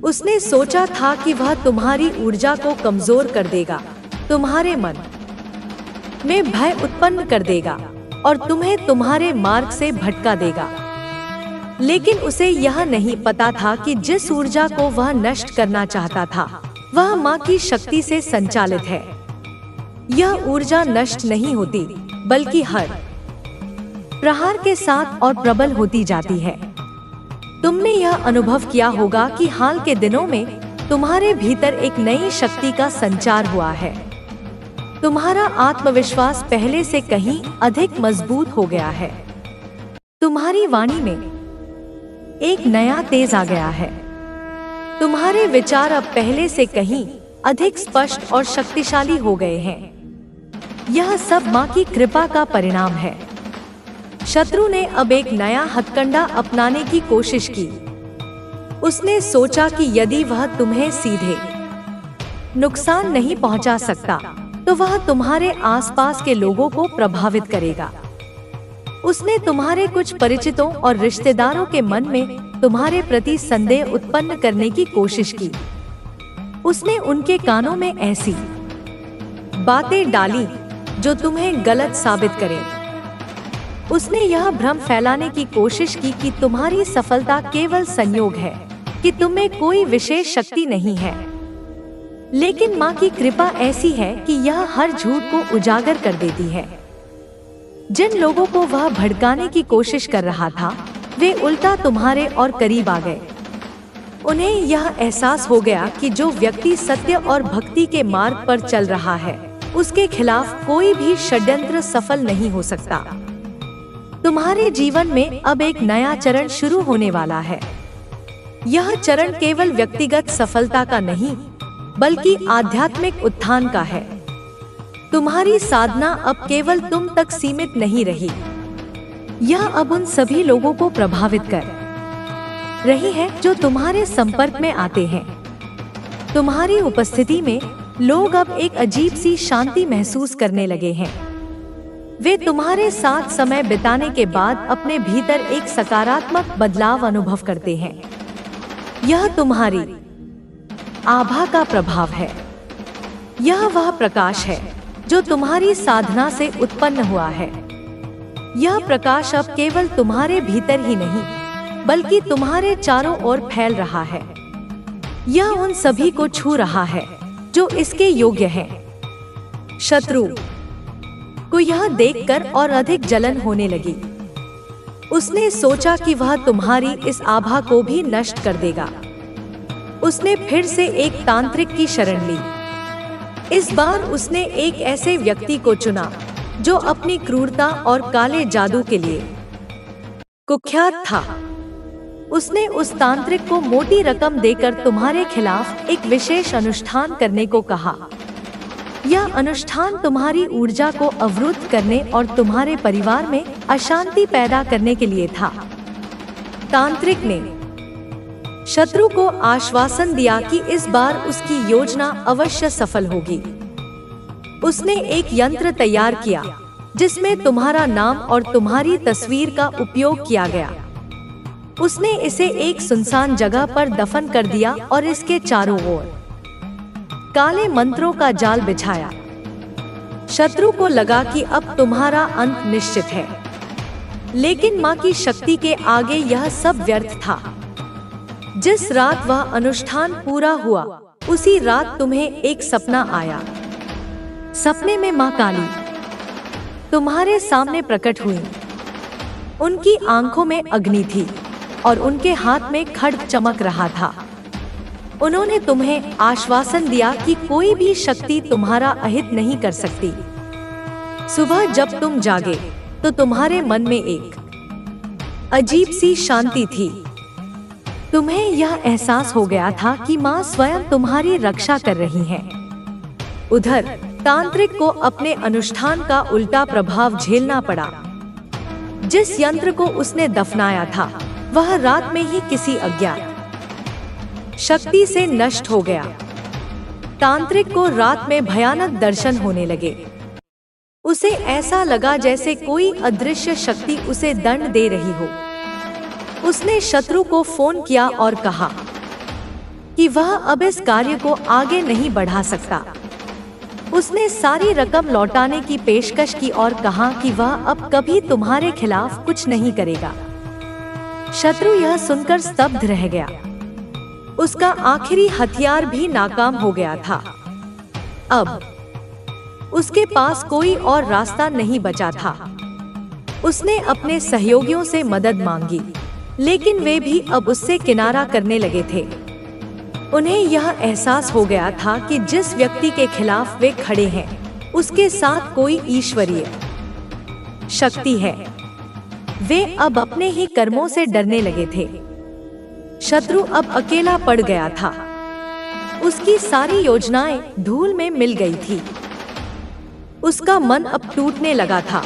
उसने सोचा था कि वह तुम्हारी ऊर्जा को कमजोर कर देगा, तुम्हारे मन में भय उत्पन्न कर देगा और तुम्हें तुम्हारे मार्ग से भटका देगा। लेकिन उसे यह नहीं पता था कि जिस ऊर्जा को वह नष्ट करना चाहता था वह माँ की शक्ति से संचालित है। यह ऊर्जा नष्ट नहीं होती बल्कि हर प्रहार के साथ और प्रबल होती जाती है। तुमने यह अनुभव किया होगा कि हाल के दिनों में तुम्हारे भीतर एक नई शक्ति का संचार हुआ है। तुम्हारा आत्मविश्वास पहले से कहीं अधिक मजबूत हो गया है। तुम्हारी वाणी में एक नया तेज आ गया है। तुम्हारे विचार अब पहले से कहीं अधिक स्पष्ट और शक्तिशाली हो गए हैं। यह सब माँ की कृपा का परिणाम है। शत्रु ने अब एक नया हथकंडा अपनाने की कोशिश की। उसने सोचा कि यदि वह तुम्हें सीधे नुकसान नहीं पहुंचा सकता तो वह तुम्हारे आसपास के लोगों को प्रभावित करेगा। उसने तुम्हारे कुछ परिचितों और रिश्तेदारों के मन में तुम्हारे प्रति संदेह उत्पन्न करने की कोशिश की। उसने उनके कानों में ऐसी बातें डाली जो तुम्हें गलत साबित करें। उसने यह भ्रम फैलाने की कोशिश की कि तुम्हारी सफलता केवल संयोग है, कि तुम्हें कोई विशेष शक्ति नहीं है। लेकिन माँ की कृपा ऐसी है कि यह हर झूठ को उजागर कर देती है। जिन लोगों को वह भड़काने की कोशिश कर रहा था वे उल्टा तुम्हारे और करीब आ गए। उन्हें यह एहसास हो गया कि जो व्यक्ति सत्य और भक्ति के मार्ग पर चल रहा है उसके खिलाफ कोई भी षड्यंत्र सफल नहीं हो सकता। तुम्हारे जीवन में अब एक नया चरण शुरू होने वाला है। यह चरण केवल व्यक्तिगत सफलता का नहीं बल्कि आध्यात्मिक उत्थान का है। तुम्हारी साधना अब केवल तुम तक सीमित नहीं रही। यह अब उन सभी लोगों को प्रभावित कर रही है जो तुम्हारे संपर्क में आते हैं। तुम्हारी उपस्थिति में लोग अब एक अजीब सी शांति महसूस करने लगे हैं। वे तुम्हारे साथ समय बिताने के बाद अपने भीतर एक सकारात्मक बदलाव अनुभव करते हैं। यह तुम्हारी आभा का प्रभाव है। यह वह प्रकाश है जो तुम्हारी साधना से उत्पन्न हुआ है। यह प्रकाश अब केवल तुम्हारे भीतर ही नहीं बल्कि तुम्हारे चारों ओर फैल रहा है। यह उन सभी को छू रहा है जो इसके योग्य हैं। शत्रु को यह देखकर और अधिक जलन होने लगी। उसने सोचा कि वह तुम्हारी इस आभा को भी नष्ट कर देगा। उसने फिर से एक तांत्रिक की शरण ली। इस बार उसने एक ऐसे व्यक्ति को चुना जो अपनी क्रूरता और काले जादू के लिए कुख्यात था। उसने उस तांत्रिक को मोटी रकम देकर तुम्हारे खिलाफ एक विशेष अनुष्ठान करने को कहा। यह अनुष्ठान तुम्हारी ऊर्जा को अवरुद्ध करने और तुम्हारे परिवार में अशांति पैदा करने के लिए था। तांत्रिक ने शत्रु को आश्वासन दिया कि इस बार उसकी योजना अवश्य सफल होगी। उसने एक यंत्र तैयार किया जिसमें तुम्हारा नाम और तुम्हारी तस्वीर का उपयोग किया गया। उसने इसे एक सुनसान जगह पर दफन कर दिया और इसके चारों ओर काले मंत्रों का जाल बिछाया। शत्रु को लगा कि अब तुम्हारा अंत निश्चित है, लेकिन माँ की शक्ति के आगे यह सब व्यर्थ था। जिस रात वह अनुष्ठान पूरा हुआ उसी रात तुम्हें एक सपना आया। सपने में माँ काली तुम्हारे सामने प्रकट हुई। उनकी आंखों में अग्नि थी और उनके हाथ में खड्ग चमक रहा था। उन्होंने तुम्हें आश्वासन दिया कि कोई भी शक्ति तुम्हारा अहित नहीं कर सकती। सुबह जब तुम जागे तो तुम्हारे मन में एक अजीब सी शांति थी। तुम्हें यह एहसास हो गया था कि माँ स्वयं तुम्हारी रक्षा कर रही हैं। उधर तांत्रिक को अपने अनुष्ठान का उल्टा प्रभाव झेलना पड़ा। जिस यंत्र को उसने दफनाया था वह रात में ही किसी अज्ञात शक्ति से नष्ट हो गया। तांत्रिक को रात में भयानक दर्शन होने लगे। उसे ऐसा लगा जैसे कोई अदृश्य शक्ति उसे दंड दे रही हो। उसने शत्रु को फोन किया और कहा कि वह अब इस कार्य को आगे नहीं बढ़ा सकता। उसने सारी रकम लौटाने की पेशकश की और कहा कि वह अब कभी तुम्हारे खिलाफ कुछ नहीं करेगा। शत्रु यह सुनकर स्तब्ध रह गया। उसका आखिरी हथियार भी नाकाम हो गया था। अब उसके पास कोई और रास्ता नहीं बचा था। उसने अपने सहयोगियों से मदद मांगी, लेकिन वे भी अब उससे किनारा करने लगे थे। उन्हें यह एहसास हो गया था कि जिस व्यक्ति के खिलाफ वे खड़े हैं, उसके साथ कोई ईश्वरीय शक्ति है। वे अब अपने ही कर्मों से डरने लगे थे। शत्रु अब अकेला पड़ गया था। उसकी सारी योजनाएं धूल में मिल गई थी। उसका मन अब टूटने लगा था।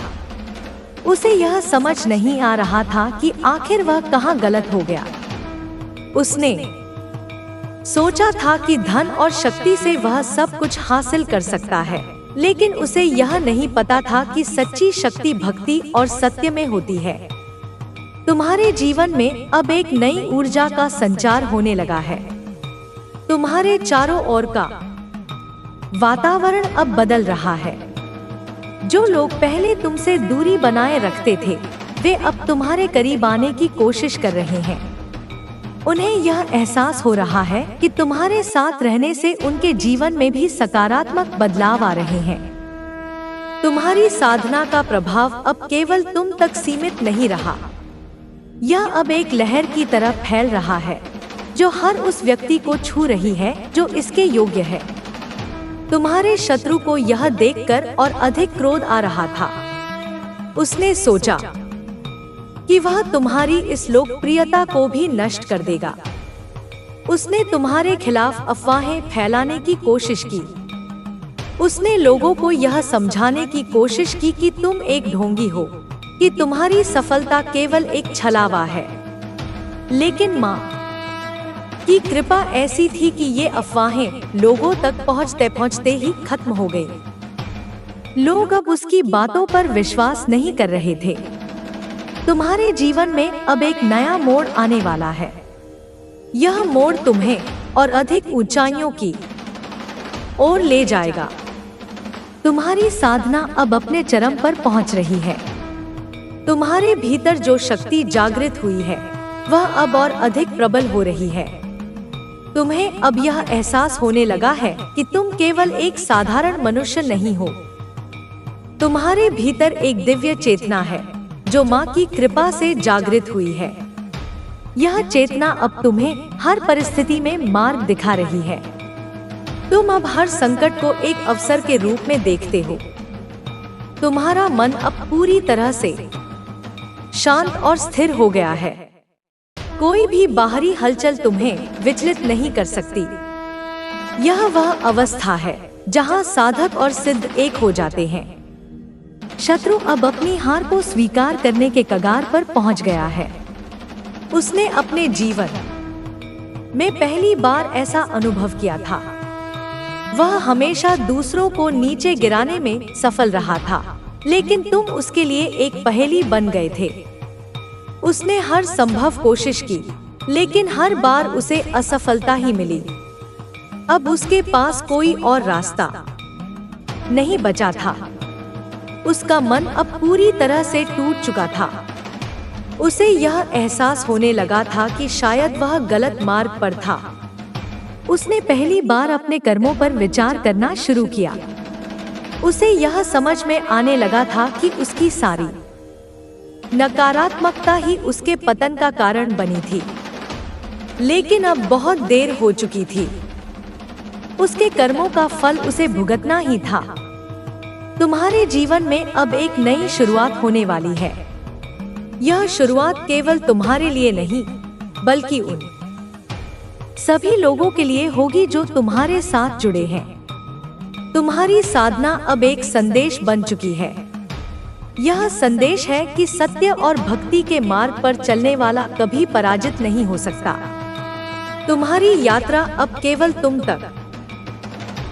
उसे यह समझ नहीं आ रहा था कि आखिर वह कहाँ गलत हो गया। उसने सोचा था कि धन और शक्ति से वह सब कुछ हासिल कर सकता है, लेकिन उसे यह नहीं पता था कि सच्ची शक्ति भक्ति और सत्य में होती है। तुम्हारे जीवन में अब एक नई ऊर्जा का संचार होने लगा है। तुम्हारे चारों ओर का वातावरण अब बदल रहा है। जो लोग पहले तुमसे दूरी बनाए रखते थे, वे अब तुम्हारे करीब आने की कोशिश कर रहे हैं। उन्हें यह एहसास हो रहा है कि तुम्हारे साथ रहने से उनके जीवन में भी सकारात्मक बदलाव आ रहे हैं। तुम्हारी साधना का प्रभाव अब केवल तुम तक सीमित नहीं रहा। यह अब एक लहर की तरह फैल रहा है, जो हर उस व्यक्ति को छू रही है जो इसके योग्य है। तुम्हारे शत्रु को यह देखकर और अधिक क्रोध आ रहा था। उसने सोचा कि वह तुम्हारी इस लोकप्रियता को भी नष्ट कर देगा। उसने तुम्हारे खिलाफ अफवाहें फैलाने की कोशिश की। उसने लोगों को यह समझाने की कोशिश की कि तुम एक ढोंगी हो, कि तुम्हारी सफलता केवल एक छलावा है। लेकिन माँ की कृपा ऐसी थी कि ये अफवाहें लोगों तक पहुँचते पहुँचते ही खत्म हो गई। लोग अब उसकी बातों पर विश्वास नहीं कर रहे थे। तुम्हारे जीवन में अब एक नया मोड़ आने वाला है। यह मोड़ तुम्हें और अधिक ऊंचाइयों की ओर ले जाएगा। तुम्हारी साधना अब अपने चरम पर पहुंच रही है। तुम्हारे भीतर जो शक्ति जागृत हुई है, वह अब और अधिक प्रबल हो रही है। तुम्हें अब यह एहसास होने लगा है कि तुम केवल एक साधारण मनुष्य नहीं हो। तुम्हारे भीतर एक दिव्य चेतना है, जो माँ की कृपा से जागृत हुई है। यह चेतना अब तुम्हें हर परिस्थिति में मार्ग दिखा रही है। तुम अब हर संकट को एक अवसर के रूप में देखते हो। तुम्हारा मन अब पूरी तरह से शांत और स्थिर हो गया है। कोई भी बाहरी हलचल तुम्हें विचलित नहीं कर सकती। यह वह अवस्था है जहां साधक और सिद्ध एक हो जाते हैं। शत्रु अब अपनी हार को स्वीकार करने के कगार पर पहुंच गया है। उसने अपने जीवन में पहली बार ऐसा अनुभव किया था। वह हमेशा दूसरों को नीचे गिराने में सफल रहा था, लेकिन तुम उसके लिए एक पहेली बन गए थे। उसने हर संभव कोशिश की, लेकिन हर बार उसे असफलता ही मिली। अब उसके पास कोई और रास्ता नहीं बचा था। उसका मन अब पूरी तरह से टूट चुका था। उसे यह एहसास होने लगा था कि शायद वह गलत मार्ग पर था। उसने पहली बार अपने कर्मों पर विचार करना शुरू किया। उसे यह समझ में आने लगा था कि उसकी सारी नकारात्मकता ही उसके पतन का कारण बनी थी। लेकिन अब बहुत देर हो चुकी थी। उसके कर्मों का फल उसे भुगतना ही था। तुम्हारे जीवन में अब एक नई शुरुआत होने वाली है। यह शुरुआत केवल तुम्हारे लिए नहीं, बल्कि उन सभी लोगों के लिए होगी जो तुम्हारे साथ जुड़े हैं। तुम्हारी साधना अब एक संदेश बन चुकी है। यह संदेश है कि सत्य और भक्ति के मार्ग पर चलने वाला कभी पराजित नहीं हो सकता। तुम्हारी यात्रा अब केवल तुम तक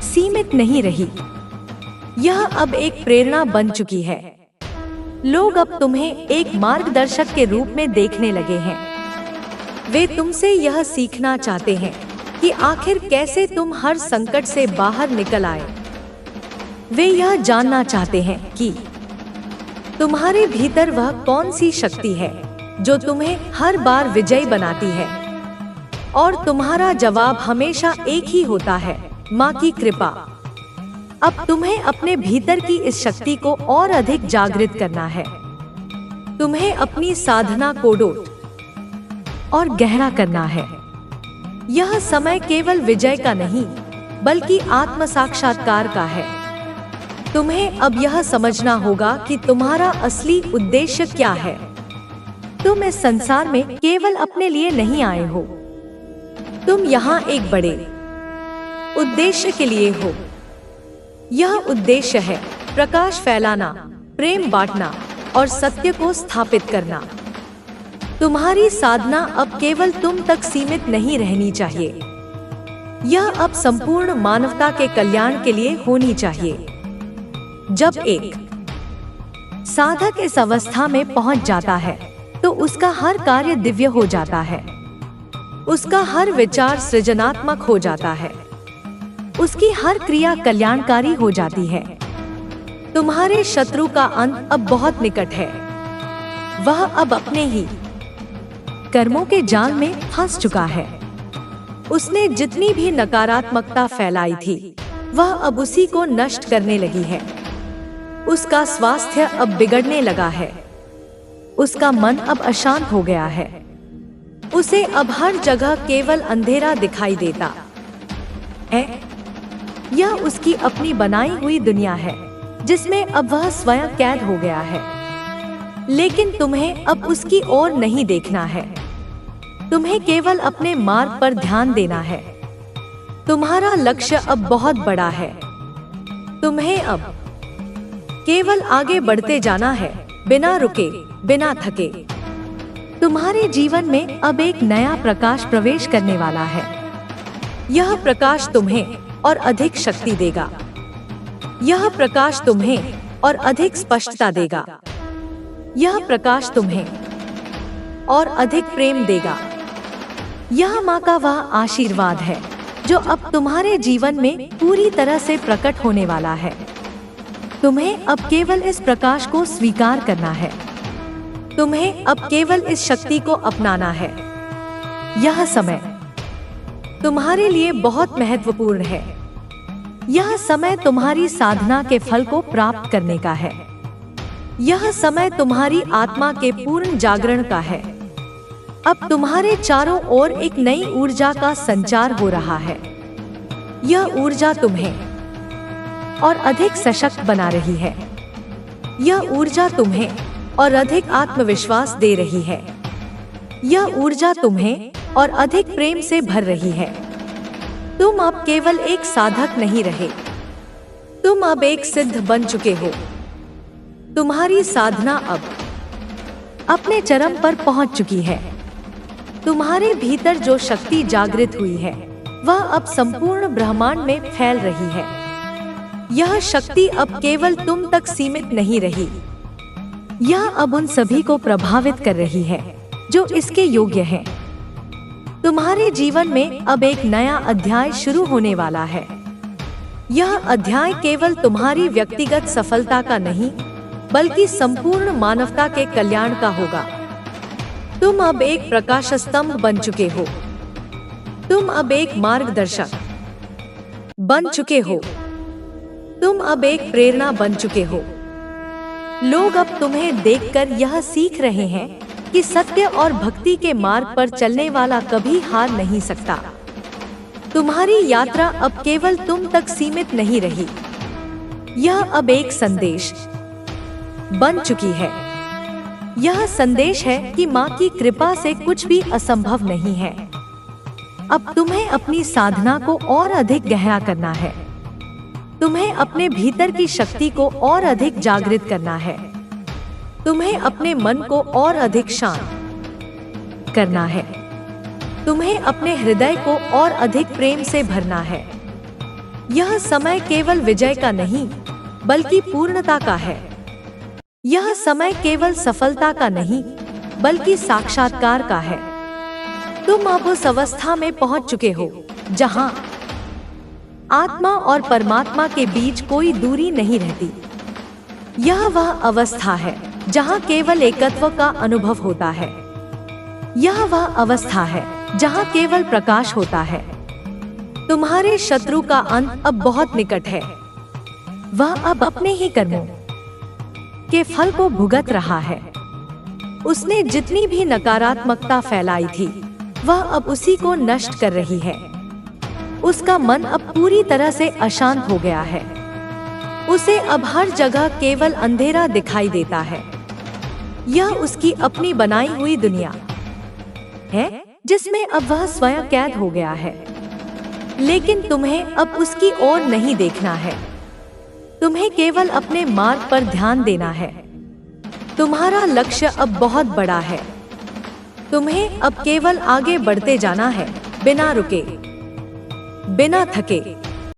सीमित नहीं रही। यह अब एक प्रेरणा बन चुकी है। लोग अब तुम्हें एक मार्गदर्शक के रूप में देखने लगे हैं। वे तुमसे यह सीखना चाहते हैं कि आखिर कैसे तुम हर संकट से बाहर निकल आए। वे यह जानना चाहते हैं कि तुम्हारे भीतर वह कौन सी शक्ति है जो तुम्हें हर बार विजयी बनाती है। और तुम्हारा जवाब हमेशा एक ही होता है, माँ की कृपा। अब तुम्हें अपने भीतर की इस शक्ति को और अधिक जागृत करना है। तुम्हें अपनी साधना को डोट और गहरा करना है। यह समय केवल विजय का नहीं, बल्कि आत्म साक्षात्कार का है। तुम्हें अब यह समझना होगा कि तुम्हारा असली उद्देश्य क्या है। तुम इस संसार में केवल अपने लिए नहीं आए हो। तुम यहाँ एक बड़े उद्देश्य के लिए हो। यह उद्देश्य है प्रकाश फैलाना, प्रेम बांटना और सत्य को स्थापित करना। तुम्हारी साधना अब केवल तुम तक सीमित नहीं रहनी चाहिए। यह अब संपूर्ण मानवता के कल्याण के लिए होनी चाहिए। जब एक साधक इस अवस्था में पहुंच जाता है, तो उसका हर कार्य दिव्य हो जाता है। उसका हर विचार सृजनात्मक हो जाता है। उसकी हर क्रिया कल्याणकारी हो जाती है। तुम्हारे शत्रु का अंत अब बहुत निकट है। वह अब अपने ही कर्मों के जाल में फंस चुका है। उसने जितनी भी नकारात्मकता फैलाई थी, वह अब उसी को नष्ट करने लगी है। उसका स्वास्थ्य अब बिगड़ने लगा है। उसका मन अब अशांत हो गया है। उसे अब हर जगह केवल अंधेरा दिखाई देता है। यह उसकी अपनी बनाई हुई दुनिया है, जिसमें अब वह स्वयं कैद हो गया है। लेकिन तुम्हें अब उसकी ओर नहीं देखना है। तुम्हें केवल अपने मार्ग पर ध्यान देना है। तुम्हारा लक्ष्य अब बहुत बड़ा है। तुम्हें अब केवल आगे बढ़ते जाना है, बिना रुके, बिना थके। तुम्हारे जीवन में अब एक नया प्रकाश प्रवेश करने वाला है। यह प्रकाश तुम्हें और अधिक शक्ति देगा। यह प्रकाश तुम्हें और अधिक स्पष्टता देगा। यह प्रकाश तुम्हें और अधिक प्रेम देगा। यह माँ का वह आशीर्वाद है जो अब तुम्हारे जीवन में पूरी तरह से प्रकट होने वाला है। तुम्हें अब केवल इस प्रकाश को स्वीकार करना है। तुम्हें अब केवल इस शक्ति को अपनाना है। यह समय तुम्हारे लिए बहुत महत्वपूर्ण है। यह समय तुम्हारी साधना के फल को प्राप्त करने का है। यह समय तुम्हारी आत्मा के पूर्ण जागरण का है। अब तुम्हारे चारों ओर एक नई ऊर्जा का संचार हो रहा है। यह ऊर्जा तुम्हें और अधिक सशक्त बना रही है। यह ऊर्जा तुम्हें और अधिक आत्मविश्वास दे रही है। यह ऊर्जा तुम्हें और अधिक प्रेम से भर रही है। तुम अब केवल एक साधक नहीं रहे। तुम अब एक सिद्ध बन चुके हो। तुम्हारी साधना अब अपने चरम पर पहुंच चुकी है। तुम्हारे भीतर जो शक्ति जागृत हुई है, वह अब संपूर्ण ब्रह्मांड में फैल रही है। यह शक्ति अब केवल तुम तक सीमित नहीं रही। यह अब उन सभी को प्रभावित कर रही है जो इसके योग्य हैं। तुम्हारे जीवन में अब एक नया अध्याय शुरू होने वाला है। यह अध्याय केवल तुम्हारी व्यक्तिगत सफलता का नहीं, बल्कि संपूर्ण मानवता के कल्याण का होगा। तुम अब एक प्रकाश स्तंभ बन चुके हो। तुम अब एक मार्गदर्शक बन चुके हो। तुम अब एक प्रेरणा बन चुके हो। लोग अब तुम्हें देखकर यह सीख रहे हैं कि सत्य और भक्ति के मार्ग पर चलने वाला कभी हार नहीं सकता। तुम्हारी यात्रा अब केवल तुम तक सीमित नहीं रही। यह अब एक संदेश बन चुकी है। यह संदेश है कि माँ की कृपा से कुछ भी असंभव नहीं है। अब तुम्हें अपनी साधना को और अधिक गहरा करना है। तुम्हें अपने भीतर की शक्ति को और अधिक जागृत करना है। तुम्हें अपने मन को और अधिक शांत करना है। तुम्हें अपने हृदय को और अधिक प्रेम से भरना है। यह समय केवल विजय का नहीं, बल्कि पूर्णता का है। यह समय केवल सफलता का नहीं, बल्कि साक्षात्कार का है। तुम अब उस अवस्था में पहुंच चुके हो जहां आत्मा और परमात्मा के बीच कोई दूरी नहीं रहती। यह वह अवस्था है जहां केवल एकत्व का अनुभव होता है। यह वह अवस्था है जहाँ केवल प्रकाश होता है। तुम्हारे शत्रु का अंत अब बहुत निकट है। वह अब अपने ही कर्मों के फल को भुगत रहा है। उसने जितनी भी नकारात्मकता फैलाई थी, वह अब उसी को नष्ट कर रही है। उसका मन अब पूरी तरह से अशांत हो गया है। उसे अब हर जगह केवल अंधेरा दिखाई देता है। यह उसकी अपनी बनाई हुई दुनिया है, जिसमें अब वह स्वयं कैद हो गया है। लेकिन तुम्हें अब उसकी ओर नहीं देखना है। तुम्हें केवल अपने मार्ग पर ध्यान देना है। तुम्हारा लक्ष्य अब बहुत बड़ा है। तुम्हें अब केवल आगे बढ़ते जाना है, बिना रुके, बिना थके।